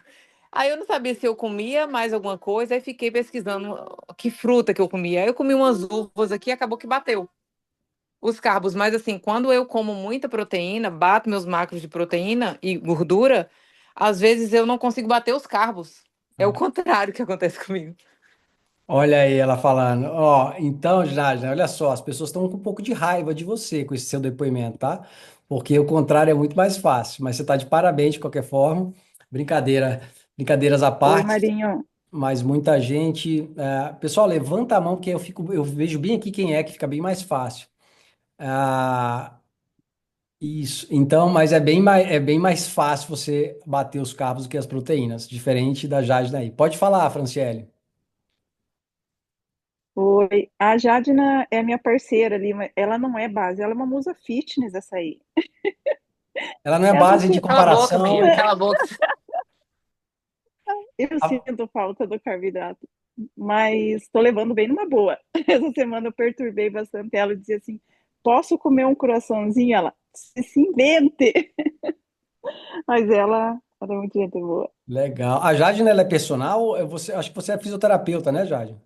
Aí eu não sabia se eu comia mais alguma coisa, aí fiquei pesquisando que fruta que eu comia. Aí eu comi umas uvas aqui e acabou que bateu os carbos. Mas assim, quando eu como muita proteína, bato meus macros de proteína e gordura, às vezes eu não consigo bater os carbos. É o contrário que acontece comigo. Olha aí ela falando. Ó, então, Jadna, olha só, as pessoas estão com um pouco de raiva de você com esse seu depoimento, tá? Porque o contrário é muito mais fácil, mas você tá de parabéns de qualquer forma. Brincadeira, brincadeiras à Oi, parte, Marinho. mas muita gente. Pessoal, levanta a mão, porque eu vejo bem aqui quem é, que fica bem mais fácil. Ah, isso. Então, mas é bem mais fácil você bater os carbos do que as proteínas, diferente da Jadna aí. Pode falar, Franciele. Oi. A Jadna é minha parceira ali, mas ela não é base, ela é uma musa fitness, essa aí. Ela não é Essa base de se... Cala a boca, menino, comparação. cala a boca. Eu A- sinto falta do carboidrato, mas estou levando bem numa boa. Essa semana eu perturbei bastante ela e dizia assim: posso comer um croissantzinho? Ela se invente. Mas ela é muito gente boa. Legal. A Jade, né, ela é personal? Acho que você é fisioterapeuta, né, Jade?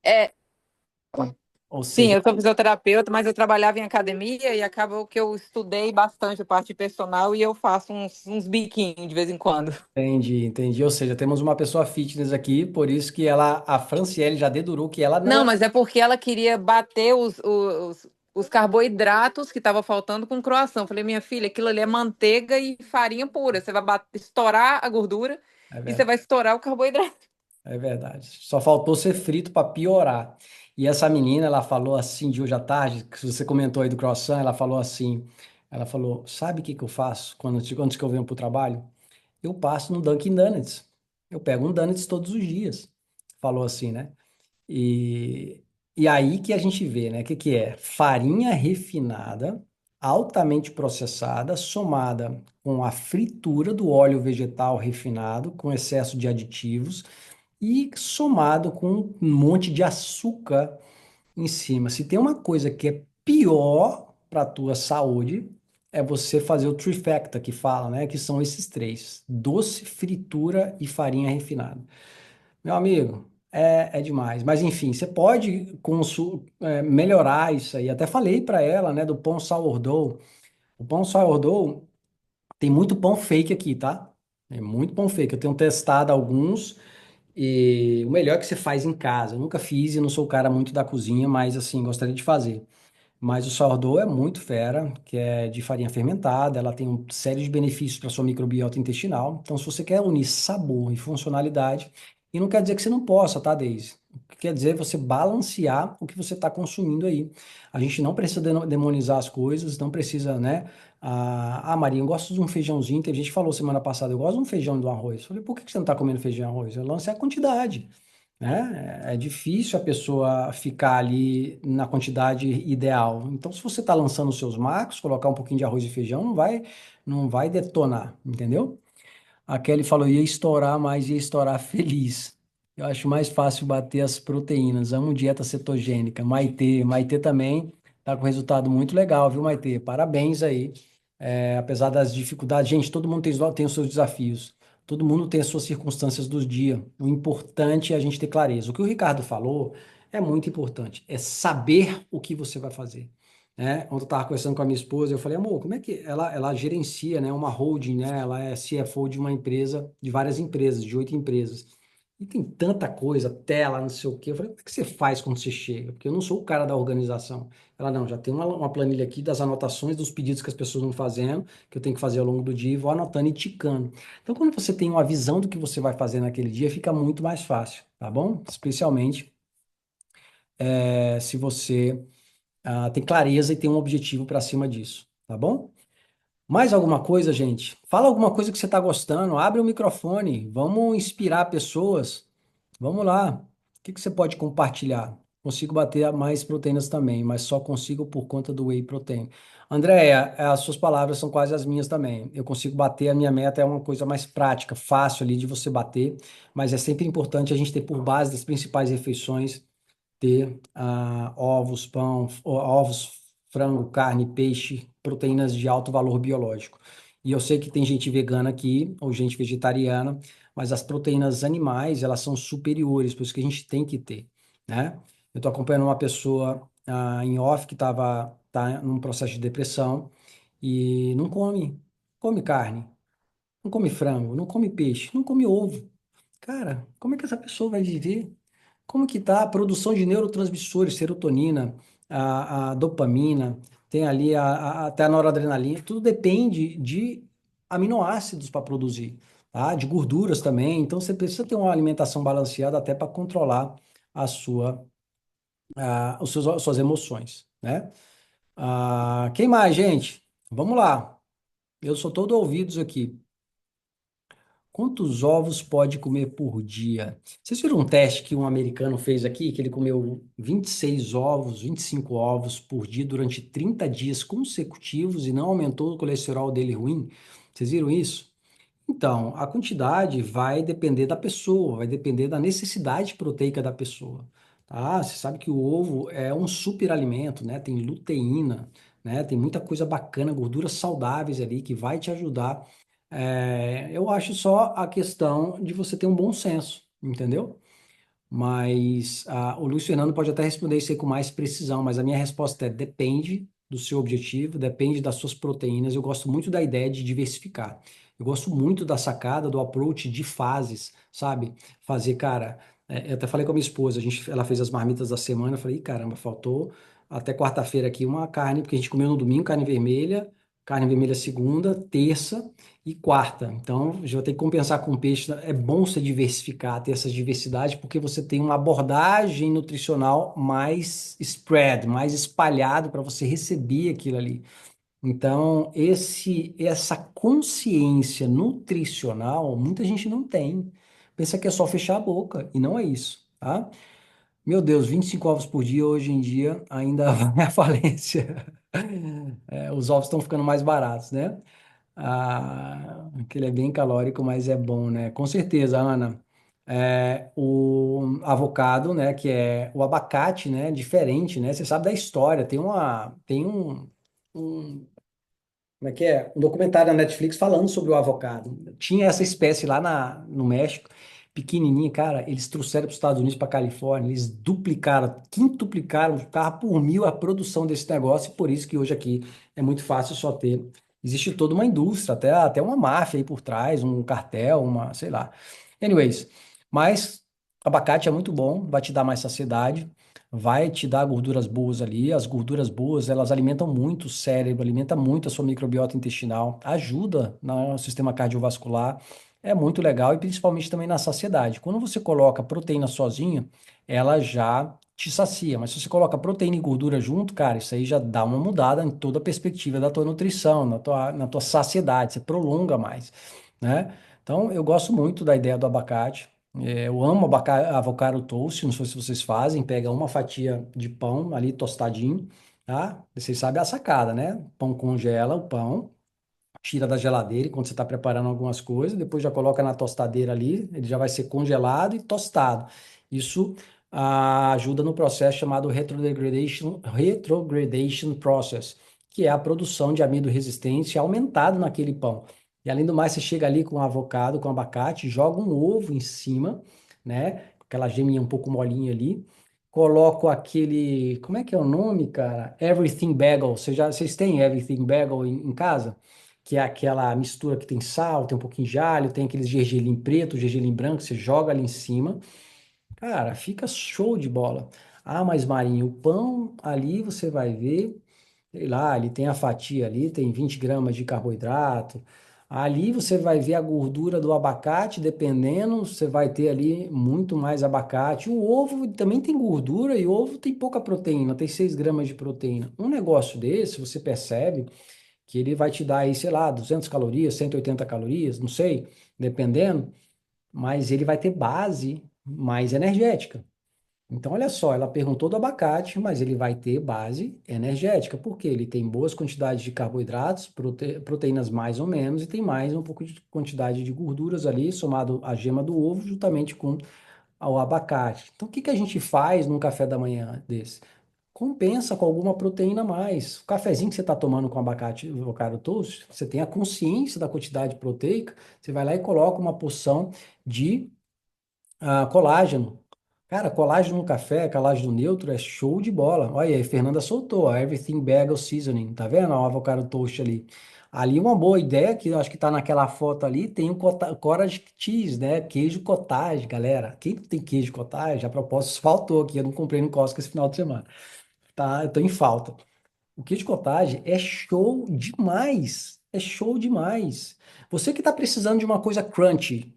É, Ou sim, seja, eu sou fisioterapeuta, mas eu trabalhava em academia e acabou que eu estudei bastante a parte personal e eu faço uns biquinhos de vez em quando. entendi, entendi. Ou seja, temos uma pessoa fitness aqui, por isso que a Franciele já dedurou que ela não Não, é. mas é porque ela queria bater os carboidratos que estava faltando com croação. Falei, minha filha, aquilo ali é manteiga e farinha pura. Você vai estourar a gordura É e você verdade, vai estourar o carboidrato. é verdade. Só faltou ser frito para piorar. E essa menina, ela falou assim de hoje à tarde, que você comentou aí do croissant, ela falou, sabe o que que eu faço antes que eu venho para o trabalho? Eu passo no Dunkin' Donuts. Eu pego um Donuts todos os dias. falou assim, né? E, e aí que a gente vê, né? O que que é? Farinha refinada, altamente processada, somada com a fritura do óleo vegetal refinado, com excesso de aditivos, e somado com um monte de açúcar em cima. Se tem uma coisa que é pior para a tua saúde, é você fazer o trifecta que fala, né? Que são esses três: doce, fritura e farinha refinada. Meu amigo, é demais. Mas enfim, você pode melhorar isso aí. Até falei para ela, né, do pão sourdough. O pão sourdough tem muito pão fake aqui, tá? É muito pão fake. Eu tenho testado alguns e o melhor é que você faz em casa. Eu nunca fiz e não sou o cara muito da cozinha, mas assim, gostaria de fazer. Mas o sourdough é muito fera, que é de farinha fermentada, ela tem uma série de benefícios para sua microbiota intestinal. Então, se você quer unir sabor e funcionalidade, e não quer dizer que você não possa, tá, Deise? O que quer dizer é você balancear o que você está consumindo aí. A gente não precisa demonizar as coisas, não precisa, né? Marinha, eu gosto de um feijãozinho. Tem gente que falou semana passada, eu gosto de um feijão e de um arroz. Eu falei, por que você não está comendo feijão e arroz? Eu lancei a quantidade, né? É difícil a pessoa ficar ali na quantidade ideal. Então, se você está lançando os seus macros, colocar um pouquinho de arroz e feijão não vai detonar, entendeu? A Kelly falou, ia estourar, mas ia estourar feliz. Eu acho mais fácil bater as proteínas. Amo dieta cetogênica. Maitê também tá com resultado muito legal, viu, Maitê? Parabéns aí. Apesar das dificuldades, gente, todo mundo tem os seus desafios. Todo mundo tem as suas circunstâncias do dia. O importante é a gente ter clareza. O que o Ricardo falou é muito importante. É saber o que você vai fazer, né? Ontem eu estava conversando com a minha esposa, eu falei, amor, como é que ela gerencia, né, uma holding, né? Ela é CFO de uma empresa, de várias empresas, de 8 empresas. E tem tanta coisa, tela, não sei o quê. Eu falei, como é que você faz quando você chega? Porque eu não sou o cara da organização. Ela, não, já tem uma planilha aqui das anotações dos pedidos que as pessoas vão fazendo, que eu tenho que fazer ao longo do dia, e vou anotando e ticando. Então, quando você tem uma visão do que você vai fazer naquele dia, fica muito mais fácil, tá bom? Especialmente se você tem clareza e tem um objetivo para cima disso, tá bom? Mais alguma coisa, gente? Fala alguma coisa que você está gostando, abre o microfone, vamos inspirar pessoas. Vamos lá. O que que você pode compartilhar? Consigo bater mais proteínas também, mas só consigo por conta do whey protein. Andréia, as suas palavras são quase as minhas também. Eu consigo bater, a minha meta é uma coisa mais prática, fácil ali de você bater, mas é sempre importante a gente ter por base das principais refeições ter ovos, pão, ovos, frango, carne, peixe, proteínas de alto valor biológico. E eu sei que tem gente vegana aqui, ou gente vegetariana, mas as proteínas animais, elas são superiores, por isso que a gente tem que ter, né? Eu estou acompanhando uma pessoa em off que tá num processo de depressão e não come carne, não come frango, não come peixe, não come ovo. Cara, como é que essa pessoa vai viver? Como que está a produção de neurotransmissores, serotonina, a dopamina, tem ali até a noradrenalina, tudo depende de aminoácidos para produzir, tá? De gorduras também. Então você precisa ter uma alimentação balanceada até para controlar a sua, as suas emoções, né? Quem mais, gente? Vamos lá. Eu sou todo ouvidos aqui. Quantos ovos pode comer por dia? Vocês viram um teste que um americano fez aqui, que ele comeu 26 ovos, 25 ovos por dia durante 30 dias consecutivos e não aumentou o colesterol dele ruim? Vocês viram isso? Então, a quantidade vai depender da pessoa, vai depender da necessidade proteica da pessoa, tá? Você sabe que o ovo é um superalimento, né? Tem luteína, né? Tem muita coisa bacana, gorduras saudáveis ali que vai te ajudar. Eu acho só a questão de você ter um bom senso, entendeu? Mas o Luiz Fernando pode até responder isso aí com mais precisão, mas a minha resposta é: depende do seu objetivo, depende das suas proteínas. Eu gosto muito da ideia de diversificar. Eu gosto muito da sacada, do approach de fases, sabe? Fazer, cara. Eu até falei com a minha esposa, ela fez as marmitas da semana. Eu falei, "Ih, caramba, faltou até quarta-feira aqui uma carne, porque a gente comeu no domingo carne vermelha segunda, terça e quarta. Então, já vou ter que compensar com peixe. É bom você diversificar, ter essa diversidade, porque você tem uma abordagem nutricional mais spread, mais espalhado para você receber aquilo ali. Então, essa consciência nutricional, muita gente não tem. Pensa que é só fechar a boca, e não é isso. tá? Meu Deus, 25 ovos por dia hoje em dia ainda vai à falência. Os ovos estão ficando mais baratos, né? Que ele é bem calórico, mas é bom, né? Com certeza, Ana. O avocado, né? Que é o abacate, né? Diferente, né? Você sabe da história. Um como é que é? Um documentário na Netflix falando sobre o avocado. Tinha essa espécie lá no México, pequenininha, cara. Eles trouxeram para os Estados Unidos, para Califórnia. Eles duplicaram, quintuplicaram, ficava por mil a produção desse negócio. E por isso que hoje aqui é muito fácil só ter. Existe toda uma indústria, até uma máfia aí por trás, um cartel, sei lá. Anyways, mas abacate é muito bom, vai te dar mais saciedade, vai te dar gorduras boas ali. As gorduras boas, elas alimentam muito o cérebro, alimenta muito a sua microbiota intestinal, ajuda no sistema cardiovascular. É muito legal e principalmente também na saciedade. Quando você coloca proteína sozinha, ela já te sacia, mas se você coloca proteína e gordura junto, cara, isso aí já dá uma mudada em toda a perspectiva da tua nutrição, na tua saciedade, você prolonga mais, né? Então, eu gosto muito da ideia do abacate. Eu amo avocado toast, não sei se vocês fazem, pega uma fatia de pão ali tostadinho, tá? Vocês sabem a sacada, né? Pão congela o pão, tira da geladeira enquanto você está preparando algumas coisas, depois já coloca na tostadeira ali, ele já vai ser congelado e tostado. Isso ajuda no processo chamado retrogradation process, que é a produção de amido resistente aumentado naquele pão. E além do mais, você chega ali com avocado, com abacate, joga um ovo em cima, né? Aquela geminha um pouco molinha ali. Coloco aquele, como é que é o nome, cara? Everything Bagel. Vocês têm Everything Bagel em casa? Que é aquela mistura que tem sal, tem um pouquinho de alho, tem aqueles gergelim preto, gergelim branco, você joga ali em cima. Cara, fica show de bola. Ah, mas Marinho, o pão ali você vai ver, sei lá, ele tem a fatia ali, tem 20 gramas de carboidrato. Ali você vai ver a gordura do abacate, dependendo, você vai ter ali muito mais abacate. O ovo também tem gordura e o ovo tem pouca proteína, tem 6 gramas de proteína. Um negócio desse, você percebe que ele vai te dar aí, sei lá, 200 calorias, 180 calorias, não sei, dependendo, mas ele vai ter base mais energética. Então, olha só, ela perguntou do abacate, mas ele vai ter base energética, porque ele tem boas quantidades de carboidratos, proteínas mais ou menos, e tem mais um pouco de quantidade de gorduras ali, somado à gema do ovo, juntamente com o abacate. Então, o que que a gente faz num café da manhã desse? Compensa com alguma proteína a mais. O cafezinho que você está tomando com abacate, avocado toast, você tem a consciência da quantidade proteica, você vai lá e coloca uma porção de colágeno. Cara, colágeno no café, colágeno neutro é show de bola. Olha aí, Fernanda soltou, a Everything Bagel Seasoning, tá vendo? O avocado toast ali. Ali uma boa ideia, que eu acho que tá naquela foto ali, tem o cottage cheese, né? Queijo cottage, galera. Quem não tem queijo cottage, a propósito, faltou aqui, eu não comprei no Costco esse final de semana. Tá, eu tô em falta. O kit cottage é show demais. É show demais. Você que está precisando de uma coisa crunchy,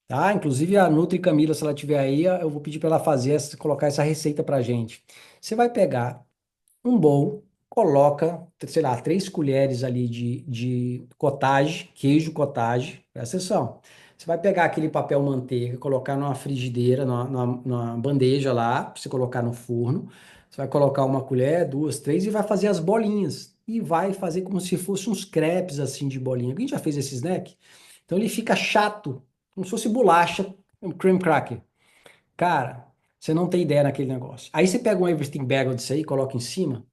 tá? Inclusive a Nutri Camila, se ela tiver aí, eu vou pedir para ela fazer, colocar essa receita pra gente. Você vai pegar um bowl, coloca, sei lá, 3 colheres ali de cottage, queijo cottage, presta atenção. Você vai pegar aquele papel manteiga, colocar numa frigideira, numa bandeja lá, para você colocar no forno. Você vai colocar uma colher, duas, três, e vai fazer as bolinhas. E vai fazer como se fossem uns crepes assim de bolinha. Alguém já fez esse snack? Então ele fica chato, como se fosse bolacha, um cream cracker. Cara, você não tem ideia naquele negócio. Aí você pega um everything bagel disso aí, coloca em cima,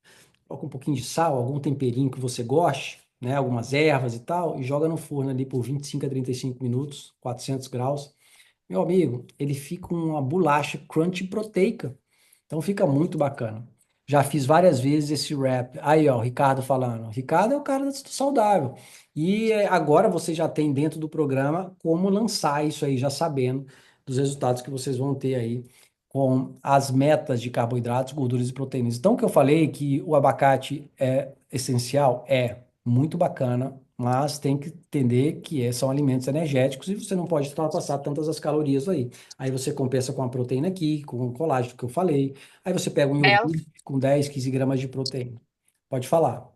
coloca um pouquinho de sal, algum temperinho que você goste, né? Algumas ervas e tal, e joga no forno ali por 25 a 35 minutos, 400 graus. Meu amigo, ele fica uma bolacha crunchy proteica. Então fica muito bacana. Já fiz várias vezes esse wrap. Aí, ó, o Ricardo falando. Ricardo é o cara do saudável. E agora você já tem dentro do programa como lançar isso aí, já sabendo dos resultados que vocês vão ter aí com as metas de carboidratos, gorduras e proteínas. Então, o que eu falei que o abacate é essencial, é muito bacana, mas tem que entender que são alimentos energéticos e você não pode ultrapassar tantas as calorias aí. Aí você compensa com a proteína aqui, com o colágeno que eu falei. Aí você pega um Bel, iogurte com 10, 15 gramas de proteína. Pode falar.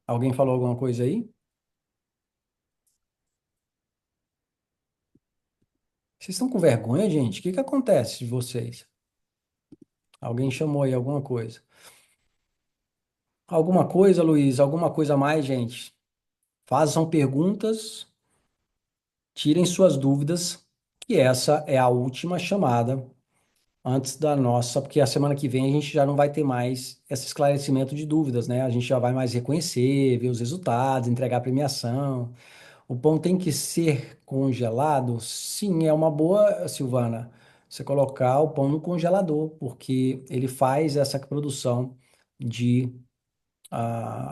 Alguém falou alguma coisa aí? Vocês estão com vergonha, gente? O que que acontece de vocês? Alguém chamou aí alguma coisa? Alguma coisa, Luiz? Alguma coisa a mais, gente? Façam perguntas, tirem suas dúvidas, que essa é a última chamada antes da nossa, porque a semana que vem a gente já não vai ter mais esse esclarecimento de dúvidas, né? A gente já vai mais reconhecer, ver os resultados, entregar a premiação. O pão tem que ser congelado? Sim, é uma boa, Silvana, você colocar o pão no congelador, porque ele faz essa produção de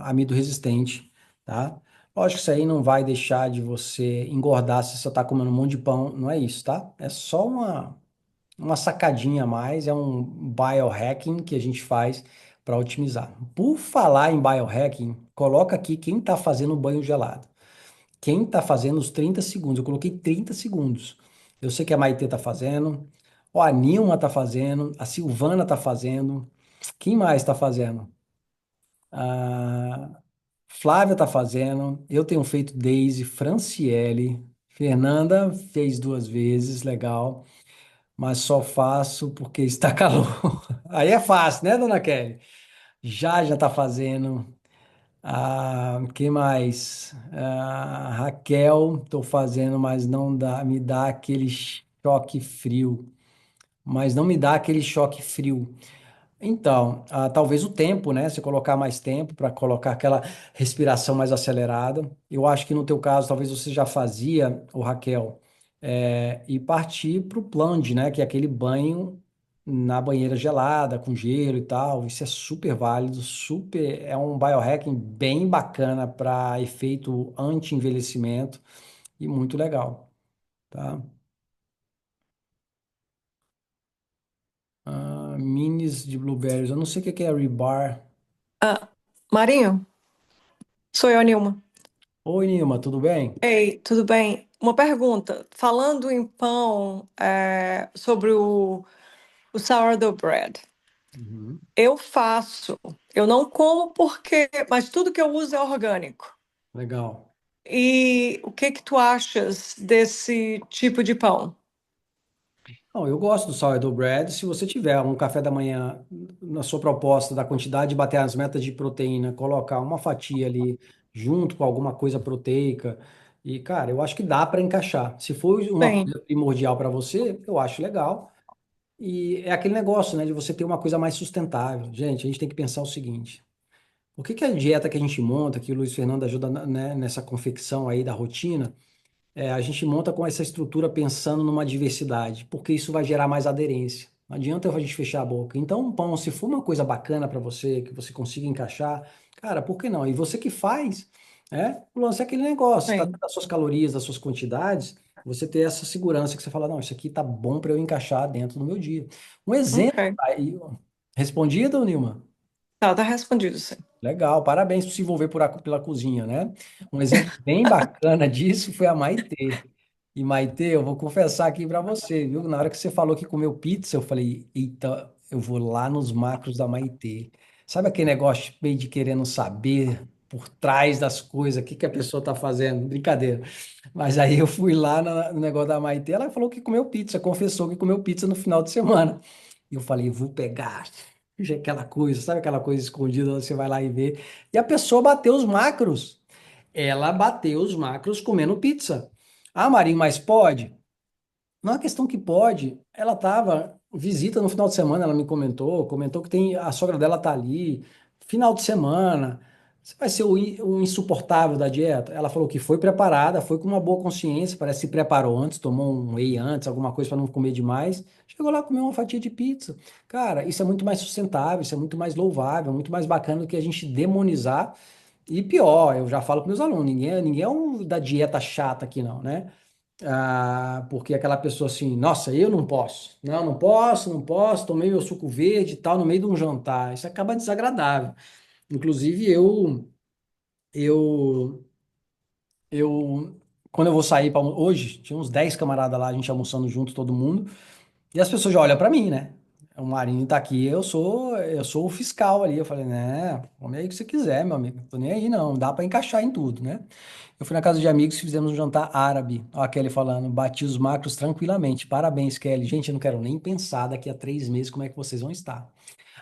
amido resistente, tá? Lógico que isso aí não vai deixar de você engordar se você está comendo um monte de pão, não é isso, tá? É só uma sacadinha a mais, é um biohacking que a gente faz para otimizar. Por falar em biohacking, coloca aqui quem está fazendo banho gelado. Quem está fazendo os 30 segundos? Eu coloquei 30 segundos. Eu sei que a Maitê está fazendo, ó, a Nilma está fazendo, a Silvana está fazendo. Quem mais está fazendo? A Flávia está fazendo. Eu tenho feito Daisy, Franciele. Fernanda fez 2 vezes, legal. Mas só faço porque está calor. Aí é fácil, né, dona Kelly? Já está fazendo. Quem mais? Raquel, estou fazendo, mas não dá, me dá aquele choque frio. Mas não me dá aquele choque frio. Então, talvez o tempo, né? Você colocar mais tempo para colocar aquela respiração mais acelerada. Eu acho que no teu caso, talvez você já fazia, o Raquel, e partir para o plunge, né? Que é aquele banho na banheira gelada, com gelo e tal. Isso é super válido, super, é um biohacking bem bacana para efeito anti-envelhecimento e muito legal, tá? Minis de blueberries, eu não sei o que que é rebar. Ah, Marinho, sou eu, Nilma. Oi, Nilma, tudo bem? Ei, tudo bem? Uma pergunta. Falando em pão, sobre o sourdough bread. Uhum. Eu faço, eu não como porque, mas tudo que eu uso é orgânico. Legal. E o que que tu achas desse tipo de pão? Não, eu gosto do sourdough bread. Se você tiver um café da manhã na sua proposta da quantidade de bater as metas de proteína, colocar uma fatia ali junto com alguma coisa proteica, e cara, eu acho que dá para encaixar. Se for uma Sim, coisa primordial para você, eu acho legal. E é aquele negócio, né, de você ter uma coisa mais sustentável. Gente, a gente tem que pensar o seguinte: o que que é a dieta que a gente monta, que o Luiz Fernando ajuda, né, nessa confecção aí da rotina? A gente monta com essa estrutura pensando numa diversidade, porque isso vai gerar mais aderência. Não adianta a gente fechar a boca. Então, um pão, se for uma coisa bacana para você, que você consiga encaixar, cara, por que não? E você que faz, o lance é aquele negócio, está sim. dentro das suas calorias, das suas quantidades, você ter essa segurança que você fala, não, isso aqui tá bom para eu encaixar dentro do meu dia. Um exemplo, Ok. aí, ó. Respondido, Nilma? Tá respondido, sim. Legal, parabéns por se envolver pela cozinha, né? Um exemplo bem bacana disso foi a Maitê. E Maitê, eu vou confessar aqui para você, viu? Na hora que você falou que comeu pizza, eu falei, eita, eu vou lá nos macros da Maitê. Sabe aquele negócio meio de querendo saber por trás das coisas, o que que a pessoa tá fazendo? Brincadeira. Mas aí eu fui lá no negócio da Maitê, ela falou que comeu pizza, confessou que comeu pizza no final de semana. E eu falei, vou pegar. Aquela coisa, sabe aquela coisa escondida, você vai lá e vê. E a pessoa bateu os macros. Ela bateu os macros comendo pizza. Ah, Marinho, mas pode? Não é questão que pode. Ela estava visita no final de semana, ela me comentou que tem a sogra dela tá ali, final de semana. Você vai ser o insuportável da dieta? Ela falou que foi preparada, foi com uma boa consciência, parece que se preparou antes, tomou um whey antes, alguma coisa para não comer demais. Chegou lá, comeu uma fatia de pizza. Cara, isso é muito mais sustentável, isso é muito mais louvável, muito mais bacana do que a gente demonizar. E pior, eu já falo para meus alunos, ninguém é um da dieta chata aqui não, né? Porque aquela pessoa assim, nossa, eu não posso. Não, não posso, tomei meu suco verde e tal no meio de um jantar. Isso acaba desagradável. Inclusive, eu, quando eu vou sair para hoje, tinha uns 10 camaradas lá, a gente almoçando junto, todo mundo, e as pessoas já olham para mim, né? O Marinho tá aqui, eu sou o fiscal ali. Eu falei, né, come aí o que você quiser, meu amigo. Tô nem aí, não. Dá pra encaixar em tudo, né? Eu fui na casa de amigos e fizemos um jantar árabe. Ó, a Kelly falando, bati os macros tranquilamente. Parabéns, Kelly. Gente, eu não quero nem pensar daqui a 3 meses como é que vocês vão estar.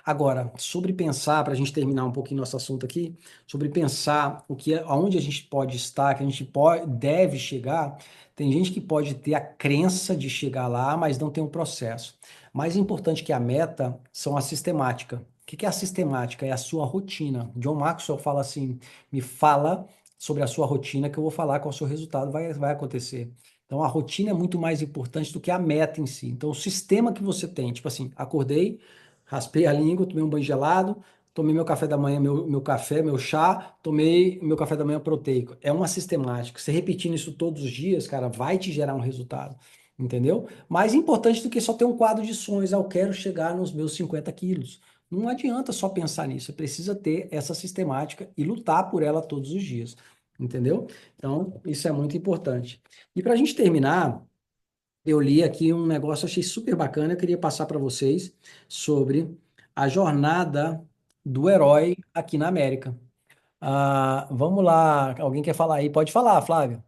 Agora, sobre pensar, para a gente terminar um pouquinho nosso assunto aqui, sobre pensar aonde a gente pode estar, que a gente deve chegar, tem gente que pode ter a crença de chegar lá, mas não tem um processo. Mais importante que a meta são a sistemática. O que é a sistemática? É a sua rotina. John Maxwell fala assim: me fala sobre a sua rotina que eu vou falar qual o seu resultado vai acontecer. Então, a rotina é muito mais importante do que a meta em si. Então, o sistema que você tem, tipo assim, acordei, raspei a língua, tomei um banho gelado, tomei meu café da manhã, meu café, meu chá, tomei meu café da manhã proteico. É uma sistemática. Você repetindo isso todos os dias, cara, vai te gerar um resultado. Entendeu? Mais importante do que só ter um quadro de sonhos, eu quero chegar nos meus 50 quilos. Não adianta só pensar nisso, você precisa ter essa sistemática e lutar por ela todos os dias. Entendeu? Então, isso é muito importante. E para a gente terminar, eu li aqui um negócio, achei super bacana, eu queria passar para vocês sobre a jornada do herói aqui na América. Vamos lá, alguém quer falar aí? Pode falar, Flávio.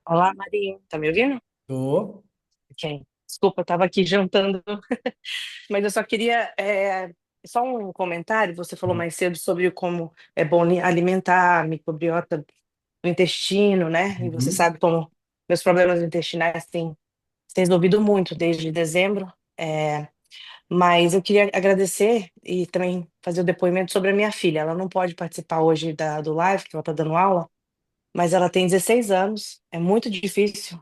Olá, Maria. Tá me ouvindo? Tô. Ok. Desculpa, eu estava aqui jantando, mas eu só queria só um comentário. Você falou mais cedo sobre como é bom alimentar, microbiota do intestino, né? E você Uhum. sabe como meus problemas intestinais têm se resolvido muito desde dezembro. É, mas eu queria agradecer e também fazer o depoimento sobre a minha filha. Ela não pode participar hoje do live, que ela está dando aula, mas ela tem 16 anos. É muito difícil.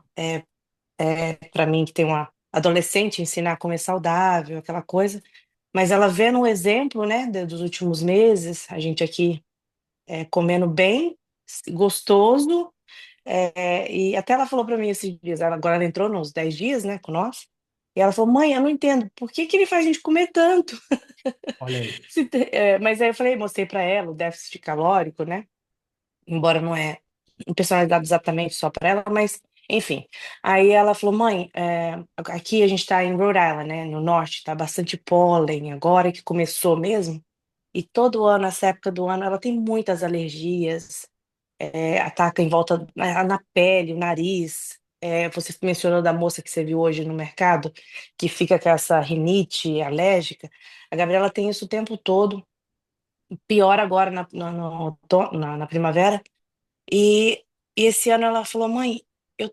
Para mim, que tem uma adolescente, ensinar a comer saudável, aquela coisa. Mas ela vê no exemplo, né, dos últimos meses, a gente aqui comendo bem, gostoso, e até ela falou para mim esses dias, agora ela entrou nos 10 dias, né, com nós, e ela falou, mãe, eu não entendo, por que que ele faz a gente comer tanto? Olha aí. Mas aí eu falei, mostrei para ela o déficit calórico, né, embora não é personalizado exatamente só para ela, mas enfim. Aí ela falou, mãe, aqui a gente está em Rhode Island, né, no norte, tá bastante pólen, agora que começou mesmo, e todo ano, essa época do ano, ela tem muitas alergias, ataca em volta na pele, o nariz. Você mencionou da moça que você viu hoje no mercado, que fica com essa rinite alérgica. A Gabriela tem isso o tempo todo, pior agora na primavera. E, e esse ano ela falou, mãe, eu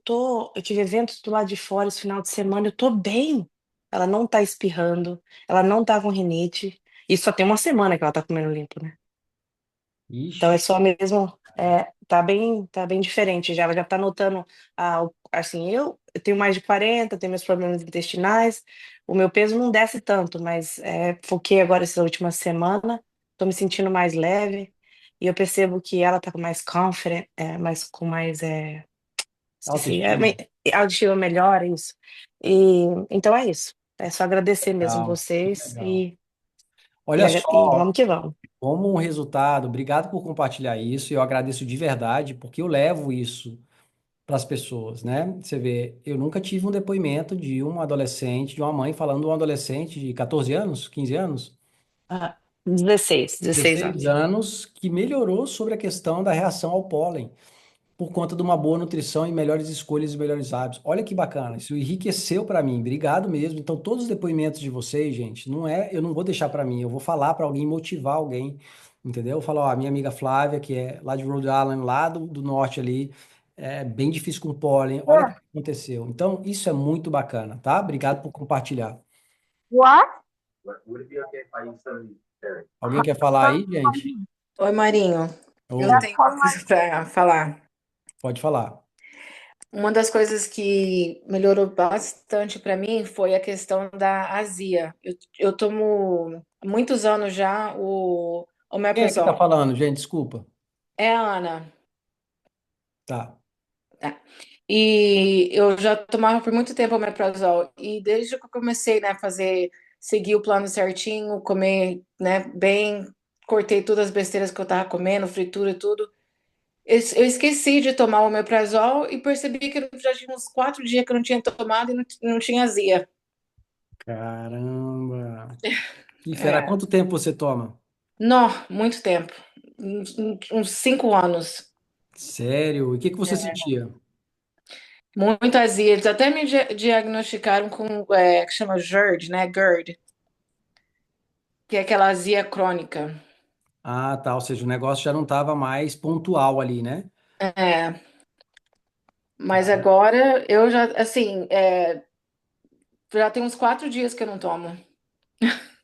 tive eventos do lado de fora esse final de semana, eu tô bem. Ela não tá espirrando, ela não tá com rinite. E só tem uma semana que ela tá comendo limpo, né? Então é Ixi. só mesmo, tá bem diferente já. Ela já tá notando, assim, eu tenho mais de 40, tenho meus problemas intestinais, o meu peso não desce tanto, mas foquei agora essa última semana, tô me sentindo mais leve, e eu percebo que ela tá com mais confident, com mais, esqueci, Autoestima. autoestima melhor, isso. E, então é isso. É só agradecer mesmo Legal. Que vocês legal. e, Olha e vamos só, que vamos. como um resultado, obrigado por compartilhar isso. Eu agradeço de verdade, porque eu levo isso para as pessoas, né? Você vê, eu nunca tive um depoimento de um adolescente, de uma mãe falando de um adolescente de 14 anos, 15 anos, Ah, 16 16 anos. anos, que melhorou sobre a questão da reação ao pólen, por conta de uma boa nutrição e melhores escolhas e melhores hábitos. Olha que bacana, isso enriqueceu para mim. Obrigado mesmo. Então, todos os depoimentos de vocês, gente, eu não vou deixar para mim, eu vou falar para alguém, motivar alguém, entendeu? Eu falo, ó, a minha amiga Flávia, que é lá de Rhode Island, lá do norte ali, é bem difícil com pólen. Olha o que aconteceu. Então, isso é muito bacana, tá? Obrigado por compartilhar. Alguém quer falar aí, gente? Oi, Marinho. Eu Oi, tenho uma coisa para falar. pode falar. Uma das coisas que melhorou bastante para mim foi a questão da azia. Eu tomo há muitos anos já o Quem é que tá omeprazol. falando, gente? Desculpa. É a Ana. Tá. Tá. E eu já tomava por muito tempo omeprazol. E desde que eu comecei, né, seguir o plano certinho, comer, né, bem, cortei todas as besteiras que eu tava comendo, fritura e tudo. Eu esqueci de tomar o omeprazol e percebi que já tinha uns 4 dias que eu não tinha tomado e não tinha azia. Caramba. Que fera. Há É. quanto tempo você toma? Não, muito tempo. Uns 5 anos. Sério? E o que que você sentia? Muito azia. Eles até me diagnosticaram com, que chama GERD, né? GERD, que é aquela azia crônica. Ah, tá. Ou seja, o negócio já não estava mais pontual ali, né? É, mas agora eu já, assim, já tem uns 4 dias que eu não tomo.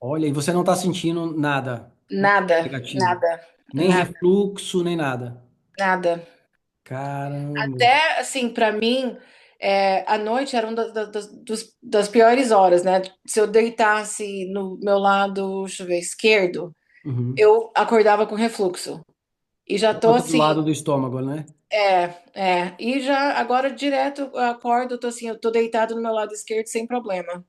Olha, e você não está sentindo nada Nada, negativo? nada, Nem nada, refluxo, nem nada. nada. Caramba. Até, assim, para mim, a noite era uma das piores horas, né? Se eu deitasse no meu lado, deixa eu ver, esquerdo, Uhum. eu acordava com refluxo. E já Por tô conta do assim, lado do estômago, né? e já agora direto eu acordo, eu tô assim, eu tô deitado no meu lado esquerdo sem problema.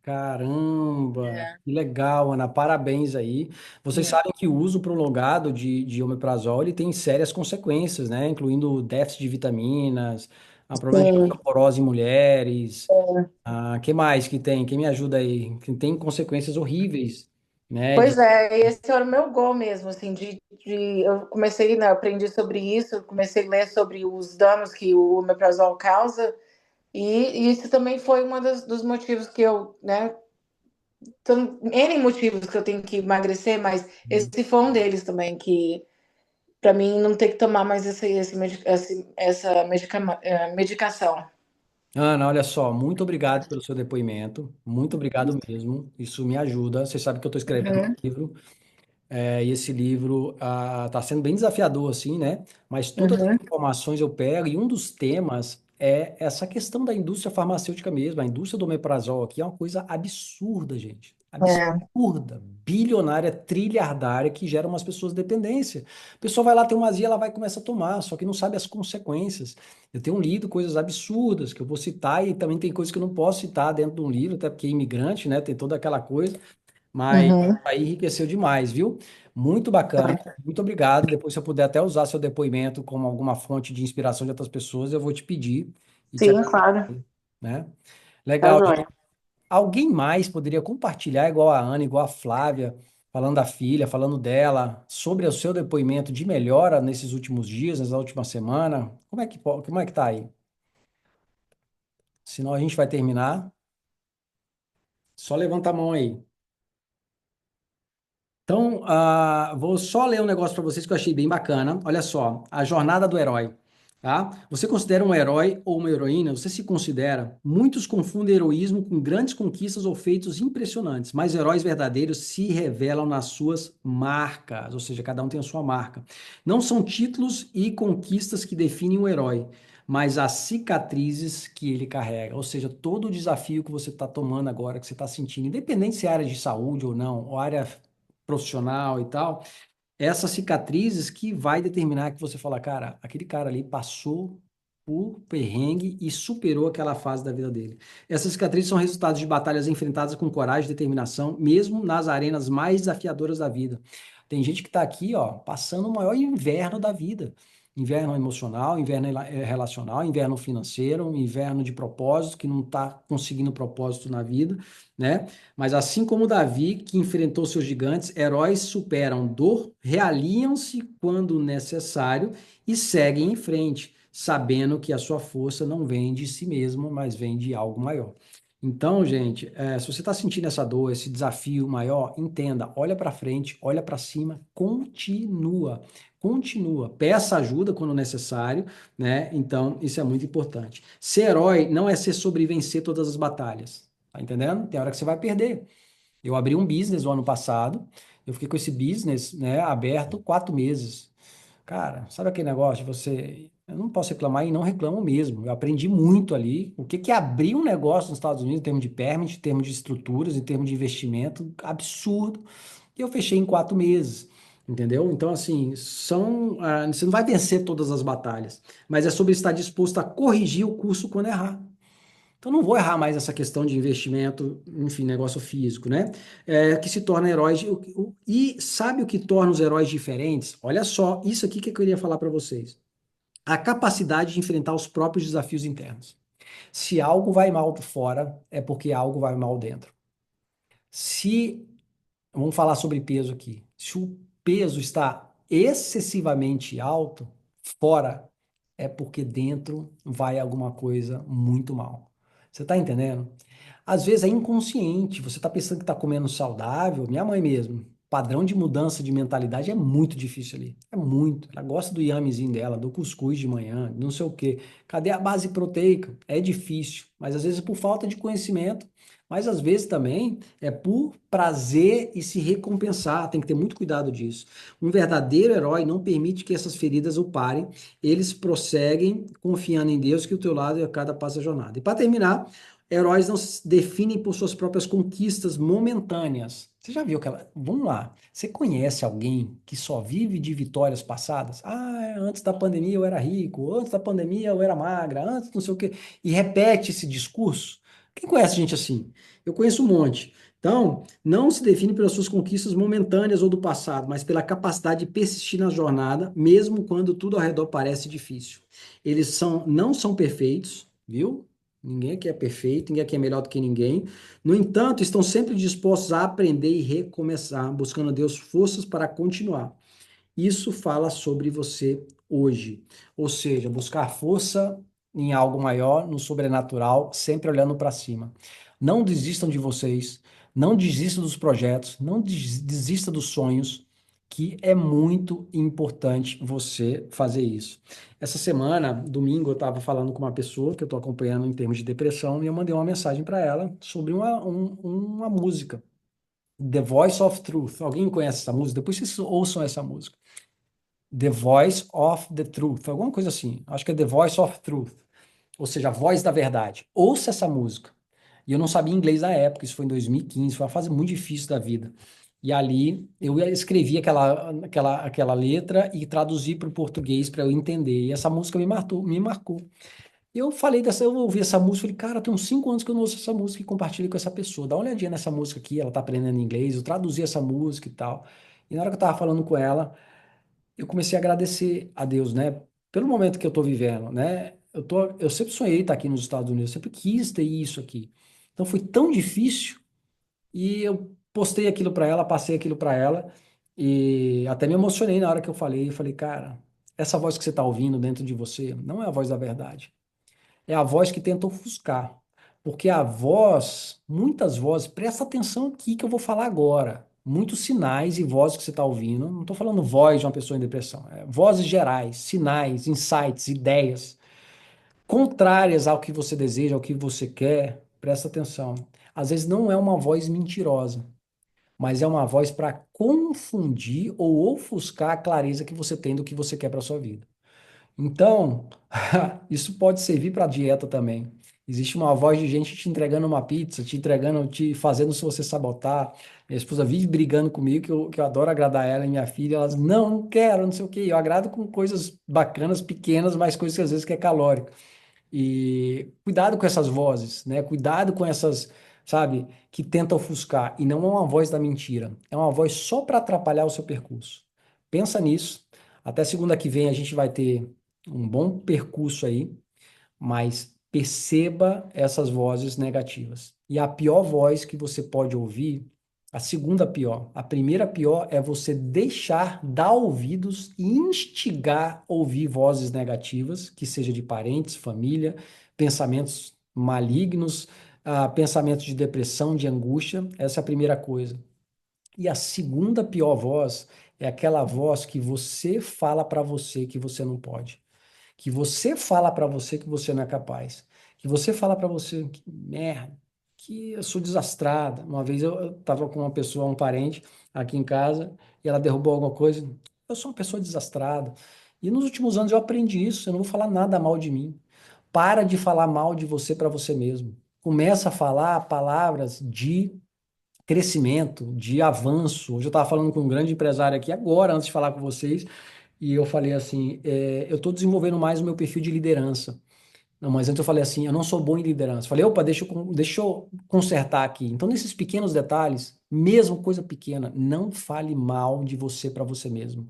Caramba, É, que legal, Ana. Parabéns aí. Vocês é. sabem que o uso prolongado de omeprazol ele tem sérias consequências, né? Incluindo déficit de vitaminas, a problema de Sim. osteoporose em mulheres. Que mais que tem? Quem me ajuda aí? Que tem consequências horríveis, né? Pois é, esse era o meu goal mesmo, assim, eu comecei, né, eu aprendi sobre isso, comecei a ler sobre os danos que o omeprazol causa, e isso também foi dos motivos que eu, né, são N motivos que eu tenho que emagrecer, mas esse foi um deles também, que para mim não ter que tomar mais essa medicação. Ana, olha só, muito obrigado pelo seu depoimento, muito obrigado mesmo. Isso me ajuda. Você sabe que eu estou escrevendo um Uhum, livro. E esse livro está sendo bem desafiador, assim, né? Mas todas as uhum, informações eu pego, e um dos temas é essa questão da indústria farmacêutica mesmo. A indústria do omeprazol aqui é uma coisa absurda, gente. é, Absurda, bilionária, trilhardária, que gera umas pessoas dependência. A pessoa vai lá ter uma azia, ela vai começar a tomar, só que não sabe as consequências. Eu tenho lido coisas absurdas que eu vou citar, e também tem coisas que eu não posso citar dentro de um livro, até porque é imigrante, né? Tem toda aquela coisa. Mas uhum. aí enriqueceu demais, viu? Muito bacana, muito obrigado. Depois, se eu puder até usar seu depoimento como alguma fonte de inspiração de outras pessoas, eu vou te pedir e te Sim, claro, agradecer, né? tá Legal. joia. Alguém mais poderia compartilhar, igual a Ana, igual a Flávia, falando da filha, falando dela, sobre o seu depoimento de melhora nesses últimos dias, nessa última semana? Como é que tá aí? Senão a gente vai terminar. Só levanta a mão aí. Então, vou só ler um negócio para vocês que eu achei bem bacana. Olha só, a jornada do herói, tá? Você considera um herói ou uma heroína? Você se considera? Muitos confundem heroísmo com grandes conquistas ou feitos impressionantes, mas heróis verdadeiros se revelam nas suas marcas, ou seja, cada um tem a sua marca. Não são títulos e conquistas que definem o herói, mas as cicatrizes que ele carrega, ou seja, todo o desafio que você está tomando agora, que você está sentindo, independente se é área de saúde ou não, ou área profissional e tal, essas cicatrizes que vai determinar que você fala, cara, aquele cara ali passou por perrengue e superou aquela fase da vida dele. Essas cicatrizes são resultados de batalhas enfrentadas com coragem e determinação, mesmo nas arenas mais desafiadoras da vida. Tem gente que está aqui, ó, passando o maior inverno da vida. Inverno emocional, inverno relacional, inverno financeiro, inverno de propósito, que não está conseguindo propósito na vida, né? Mas assim como Davi, que enfrentou seus gigantes, heróis superam dor, realinham-se quando necessário e seguem em frente, sabendo que a sua força não vem de si mesmo, mas vem de algo maior. Então, gente, se você está sentindo essa dor, esse desafio maior, entenda, olha para frente, olha para cima, continua, continua, peça ajuda quando necessário, né? Então, isso é muito importante. Ser herói não é ser sobre e vencer todas as batalhas. Tá entendendo? Tem hora que você vai perder. Eu abri um business no ano passado, eu fiquei com esse business, né, aberto 4 meses. Cara, sabe aquele negócio de você. Eu não posso reclamar e não reclamo mesmo. Eu aprendi muito ali. O que que é abrir um negócio nos Estados Unidos em termos de permit, em termos de estruturas, em termos de investimento, absurdo. E eu fechei em 4 meses. Entendeu? Então, assim, você não vai vencer todas as batalhas, mas é sobre estar disposto a corrigir o curso quando errar. Então, não vou errar mais essa questão de investimento, enfim, negócio físico, né? Que se torna heróis. E sabe o que torna os heróis diferentes? Olha só, isso aqui que eu queria falar para vocês. A capacidade de enfrentar os próprios desafios internos. Se algo vai mal fora, é porque algo vai mal dentro. Se, vamos falar sobre peso aqui. Se o peso está excessivamente alto, fora, é porque dentro vai alguma coisa muito mal. Você está entendendo? Às vezes é inconsciente, você está pensando que está comendo saudável. Minha mãe mesmo, padrão de mudança de mentalidade é muito difícil ali. É muito. Ela gosta do yamezinho dela, do cuscuz de manhã, não sei o quê. Cadê a base proteica? É difícil, mas às vezes é por falta de conhecimento, mas às vezes também é por prazer e se recompensar. Tem que ter muito cuidado disso. Um verdadeiro herói não permite que essas feridas o parem. Eles prosseguem confiando em Deus que o teu lado é a cada passo da jornada. E para terminar, heróis não se definem por suas próprias conquistas momentâneas. Você já viu aquela. Vamos lá. Você conhece alguém que só vive de vitórias passadas? Ah, antes da pandemia eu era rico, antes da pandemia eu era magra, antes não sei o quê. E repete esse discurso. Quem conhece gente assim? Eu conheço um monte. Então, não se define pelas suas conquistas momentâneas ou do passado, mas pela capacidade de persistir na jornada, mesmo quando tudo ao redor parece difícil. Não são perfeitos, viu? Ninguém aqui é perfeito, ninguém aqui é melhor do que ninguém. No entanto, estão sempre dispostos a aprender e recomeçar, buscando a Deus forças para continuar. Isso fala sobre você hoje. Ou seja, buscar força em algo maior, no sobrenatural, sempre olhando para cima. Não desistam de vocês, não desistam dos projetos, não desista dos sonhos, que é muito importante você fazer isso. Essa semana, domingo, eu estava falando com uma pessoa que eu estou acompanhando em termos de depressão e eu mandei uma mensagem para ela sobre uma música, The Voice of Truth. Alguém conhece essa música? Depois vocês ouçam essa música. The Voice of the Truth, alguma coisa assim. Acho que é The Voice of Truth, ou seja, a voz da verdade. Ouça essa música. E eu não sabia inglês na época, isso foi em 2015, foi uma fase muito difícil da vida. E ali eu escrevi aquela letra e traduzi para o português para eu entender. E essa música me marcou. Eu falei dessa, eu ouvi essa música, falei, cara, tem uns 5 anos que eu não ouço essa música e compartilho com essa pessoa. Dá uma olhadinha nessa música aqui, ela tá aprendendo inglês, eu traduzi essa música e tal. E na hora que eu tava falando com ela, eu comecei a agradecer a Deus, né, pelo momento que eu tô vivendo, né? Eu sempre sonhei estar aqui nos Estados Unidos, eu sempre quis ter isso aqui. Então foi tão difícil e eu postei aquilo para ela, passei aquilo para ela e até me emocionei na hora que eu falei, cara, essa voz que você tá ouvindo dentro de você não é a voz da verdade. É a voz que tenta ofuscar. Porque a voz, muitas vozes, presta atenção aqui que eu vou falar agora. Muitos sinais e vozes que você está ouvindo. Não estou falando voz de uma pessoa em depressão. É vozes gerais, sinais, insights, ideias, contrárias ao que você deseja, ao que você quer. Presta atenção. Às vezes não é uma voz mentirosa, mas é uma voz para confundir ou ofuscar a clareza que você tem do que você quer para sua vida. Então, isso pode servir para dieta também. Existe uma voz de gente te entregando uma pizza, te entregando, te fazendo se você sabotar. Minha esposa vive brigando comigo, que eu adoro agradar ela e minha filha. Elas, não quero, não sei o quê. Eu agrado com coisas bacanas, pequenas, mas coisas que às vezes que é calórico. E cuidado com essas vozes, né? Cuidado com essas, sabe, que tentam ofuscar. E não é uma voz da mentira. É uma voz só para atrapalhar o seu percurso. Pensa nisso. Até segunda que vem a gente vai ter um bom percurso aí, mas perceba essas vozes negativas. E a pior voz que você pode ouvir, a segunda pior, a primeira pior é você deixar dar ouvidos e instigar a ouvir vozes negativas, que seja de parentes, família, pensamentos malignos, pensamentos de depressão, de angústia. Essa é a primeira coisa. E a segunda pior voz é aquela voz que você fala para você que você não pode, que você fala para você que você não é capaz, que você fala para você que merda, que eu sou desastrada. Uma vez eu estava com uma pessoa, um parente aqui em casa, e ela derrubou alguma coisa. Eu sou uma pessoa desastrada. E nos últimos anos eu aprendi isso, eu não vou falar nada mal de mim. Para de falar mal de você para você mesmo. Começa a falar palavras de crescimento, de avanço. Hoje eu estava falando com um grande empresário aqui agora, antes de falar com vocês, e eu falei assim, eu estou desenvolvendo mais o meu perfil de liderança. Não, mas antes eu falei assim, eu não sou bom em liderança. Falei, opa, deixa eu consertar aqui. Então, nesses pequenos detalhes, mesmo coisa pequena, não fale mal de você para você mesmo.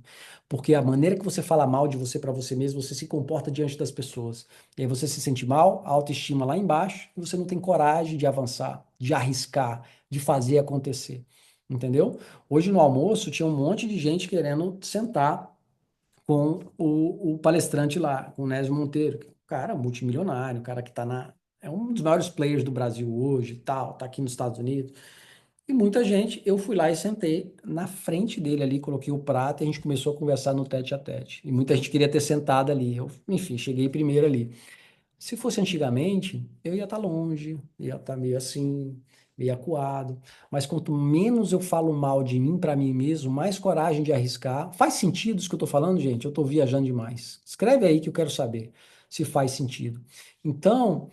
Porque a maneira que você fala mal de você para você mesmo, você se comporta diante das pessoas. E aí você se sente mal, a autoestima lá embaixo, e você não tem coragem de avançar, de arriscar, de fazer acontecer. Entendeu? Hoje no almoço tinha um monte de gente querendo sentar com o palestrante lá, com o Nésio Monteiro, que é um cara multimilionário, um cara que é um dos maiores players do Brasil hoje, e tal, tá aqui nos Estados Unidos. E muita gente, eu fui lá e sentei na frente dele ali, coloquei o prato e a gente começou a conversar no tete a tete. E muita gente queria ter sentado ali. Eu, enfim, cheguei primeiro ali. Se fosse antigamente, eu ia estar longe, ia estar meio assim, meio acuado. Mas quanto menos eu falo mal de mim para mim mesmo, mais coragem de arriscar. Faz sentido isso que eu estou falando, gente? Eu estou viajando demais. Escreve aí que eu quero saber se faz sentido. Então,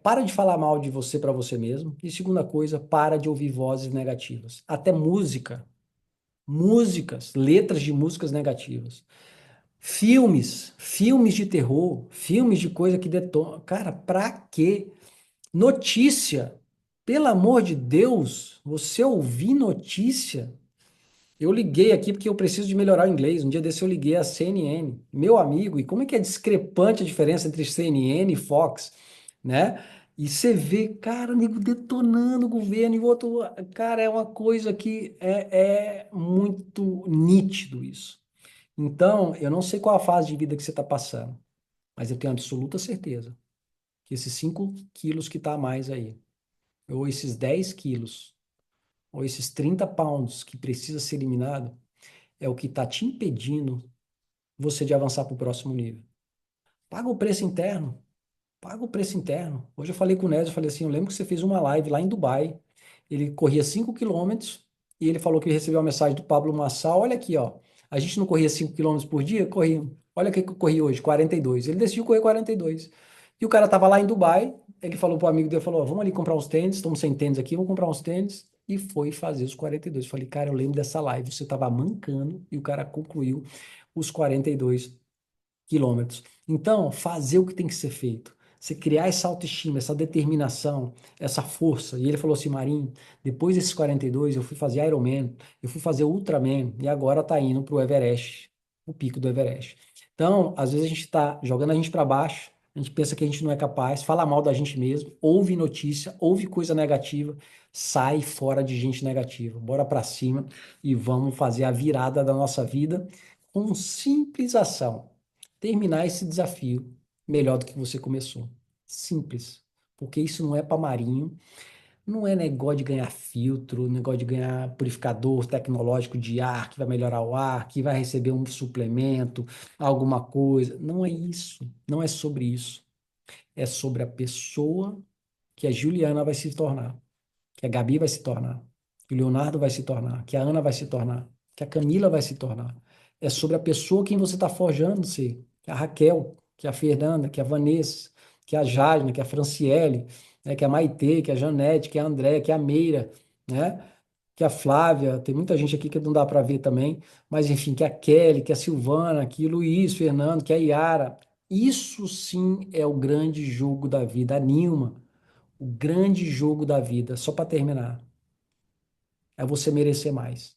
para de falar mal de você para você mesmo. E segunda coisa, para de ouvir vozes negativas. Até músicas, letras de músicas negativas. Filmes de terror, filmes de coisa que detona. Cara, pra quê? Notícia. Pelo amor de Deus, você ouvir notícia? Eu liguei aqui porque eu preciso de melhorar o inglês. Um dia desse eu liguei a CNN. Meu amigo, e como é que é discrepante a diferença entre CNN e Fox, né? E você vê, cara, nego detonando o governo e o outro. Cara, é uma coisa que é muito nítido isso. Então, eu não sei qual a fase de vida que você está passando, mas eu tenho absoluta certeza que esses 5 quilos que está a mais aí, ou esses 10 quilos, ou esses 30 pounds que precisa ser eliminado, é o que está te impedindo você de avançar para o próximo nível. Paga o preço interno. Paga o preço interno. Hoje eu falei com o Nézio, eu falei assim, eu lembro que você fez uma live lá em Dubai, ele corria 5 quilômetros e ele falou que recebeu uma mensagem do Pablo Massal, olha aqui, ó, a gente não corria 5 quilômetros por dia? Corria. Olha o que eu corri hoje, 42. Ele decidiu correr 42. E o cara tava lá em Dubai, ele falou pro amigo dele, falou, ó, vamos ali comprar uns tênis, estamos sem tênis aqui, vamos comprar uns tênis. E foi fazer os 42. Eu falei, cara, eu lembro dessa live, você tava mancando e o cara concluiu os 42 quilômetros. Então, fazer o que tem que ser feito. Você criar essa autoestima, essa determinação, essa força. E ele falou assim, Marinho, depois desses 42, eu fui fazer Ironman, eu fui fazer Ultraman, e agora tá indo pro Everest, o pico do Everest. Então, às vezes a gente tá jogando a gente para baixo, a gente pensa que a gente não é capaz, fala mal da gente mesmo, ouve notícia, ouve coisa negativa, sai fora de gente negativa. Bora para cima e vamos fazer a virada da nossa vida com simples ação terminar esse desafio melhor do que você começou. Simples. Porque isso não é para marinho, não é negócio de ganhar filtro, negócio de ganhar purificador tecnológico de ar que vai melhorar o ar, que vai receber um suplemento, alguma coisa. Não é isso. Não é sobre isso. É sobre a pessoa que a Juliana vai se tornar, que a Gabi vai se tornar, que o Leonardo vai se tornar, que a Ana vai se tornar, que a Camila vai se tornar. É sobre a pessoa quem você está forjando ser. Que a Raquel, que a Fernanda, que a Vanessa, que a Jasna, que a Franciele, né, que a Maitê, que a Janete, que a André, que a Meira, né? Que a Flávia, tem muita gente aqui que não dá para ver também, mas enfim, que a Kelly, que a Silvana, que o Luiz, Fernando, que a Yara. Isso sim é o grande jogo da vida. A Nilma, o grande jogo da vida, só para terminar, é você merecer mais.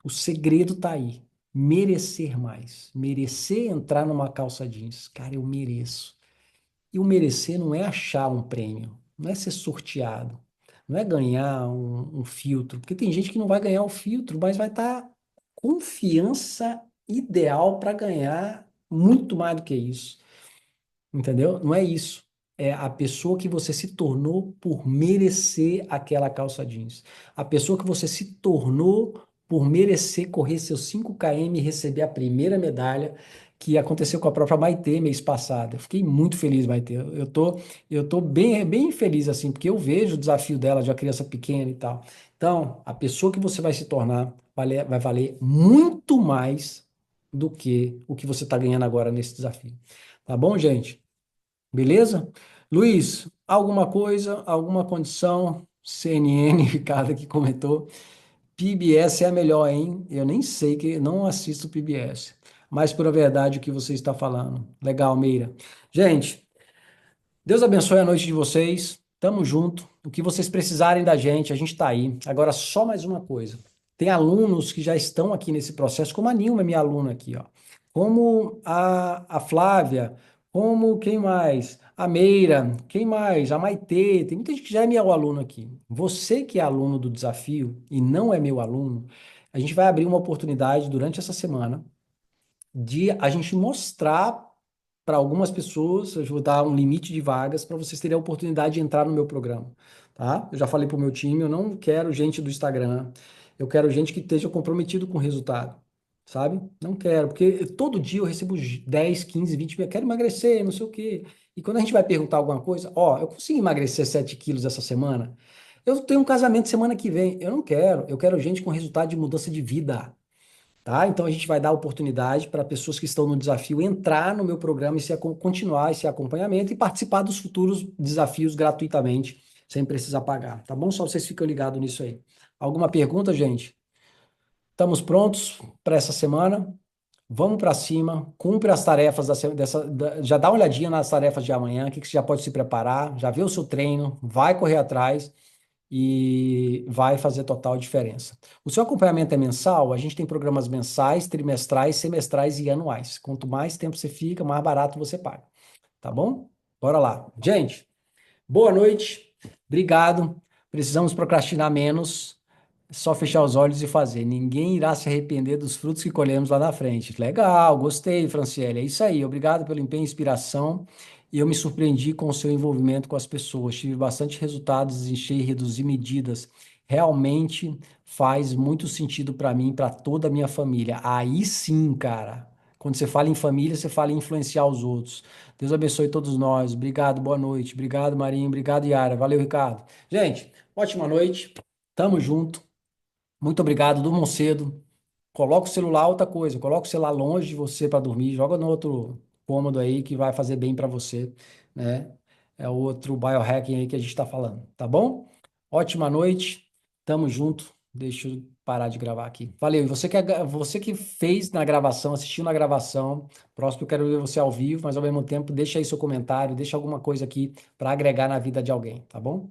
O segredo tá aí. Merecer mais. Merecer entrar numa calça jeans. Cara, eu mereço. E o merecer não é achar um prêmio, não é ser sorteado, não é ganhar um filtro, porque tem gente que não vai ganhar o filtro, mas vai estar confiança ideal para ganhar muito mais do que isso. Entendeu? Não é isso. É a pessoa que você se tornou por merecer aquela calça jeans. A pessoa que você se tornou por merecer correr seus 5 km e receber a primeira medalha que aconteceu com a própria Maitê mês passado. Eu fiquei muito feliz, Maitê. Eu tô bem feliz assim, porque eu vejo o desafio dela de uma criança pequena e tal. Então, a pessoa que você vai se tornar vai valer muito mais do que o que você está ganhando agora nesse desafio. Tá bom, gente? Beleza? Luiz, alguma coisa, alguma condição? CNN, Ricardo que comentou. PBS é a melhor, hein? Eu nem sei que não assisto PBS. mais pura verdade o que você está falando. Legal, Meira. Gente, Deus abençoe a noite de vocês. Tamo junto. O que vocês precisarem da gente, a gente tá aí. Agora, só mais uma coisa. Tem alunos que já estão aqui nesse processo, como a Nilma, minha aluna aqui, ó. Como a Flávia, como quem mais? A Meira, quem mais? A Maitê. Tem muita gente que já é meu aluno aqui. Você que é aluno do desafio e não é meu aluno, a gente vai abrir uma oportunidade durante essa semana de a gente mostrar para algumas pessoas, eu vou dar um limite de vagas para vocês terem a oportunidade de entrar no meu programa, tá? Eu já falei para o meu time, eu não quero gente do Instagram, eu quero gente que esteja comprometido com o resultado, sabe? Não quero, porque todo dia eu recebo 10, 15, 20 mil, quero emagrecer, não sei o quê. E quando a gente vai perguntar alguma coisa, ó, eu consegui emagrecer 7 quilos essa semana, eu tenho um casamento semana que vem, eu quero gente com resultado de mudança de vida. Tá? Então a gente vai dar oportunidade para pessoas que estão no desafio entrar no meu programa e continuar esse acompanhamento e participar dos futuros desafios gratuitamente, sem precisar pagar, tá bom? Só vocês ficam ligados nisso aí. Alguma pergunta, gente? Estamos prontos para essa semana? Vamos para cima, cumpre as tarefas já dá uma olhadinha nas tarefas de amanhã, o que que você já pode se preparar, já vê o seu treino, vai correr atrás e vai fazer total diferença. O seu acompanhamento é mensal? A gente tem programas mensais, trimestrais, semestrais e anuais. Quanto mais tempo você fica, mais barato você paga. Tá bom? Bora lá. Gente, boa noite. Obrigado. Precisamos procrastinar menos. É só fechar os olhos e fazer. Ninguém irá se arrepender dos frutos que colhemos lá na frente. Legal, gostei, Franciele. É isso aí. Obrigado pelo empenho e inspiração. E eu me surpreendi com o seu envolvimento com as pessoas. Tive bastante resultados, desenchei e reduzi medidas. Realmente faz muito sentido para mim, para toda a minha família. Aí sim, cara. Quando você fala em família, você fala em influenciar os outros. Deus abençoe todos nós. Obrigado, boa noite. Obrigado, Marinho. Obrigado, Yara. Valeu, Ricardo. Gente, ótima noite. Tamo junto. Muito obrigado, durmam cedo. Coloca o celular, outra coisa, coloca o celular longe de você para dormir, joga no outro cômodo aí que vai fazer bem para você, né? É o outro biohacking aí que a gente está falando, tá bom? Ótima noite, tamo junto. Deixa eu parar de gravar aqui. Valeu. E você que fez na gravação, assistiu na gravação, próximo eu quero ver você ao vivo, mas ao mesmo tempo deixa aí seu comentário, deixa alguma coisa aqui para agregar na vida de alguém, tá bom?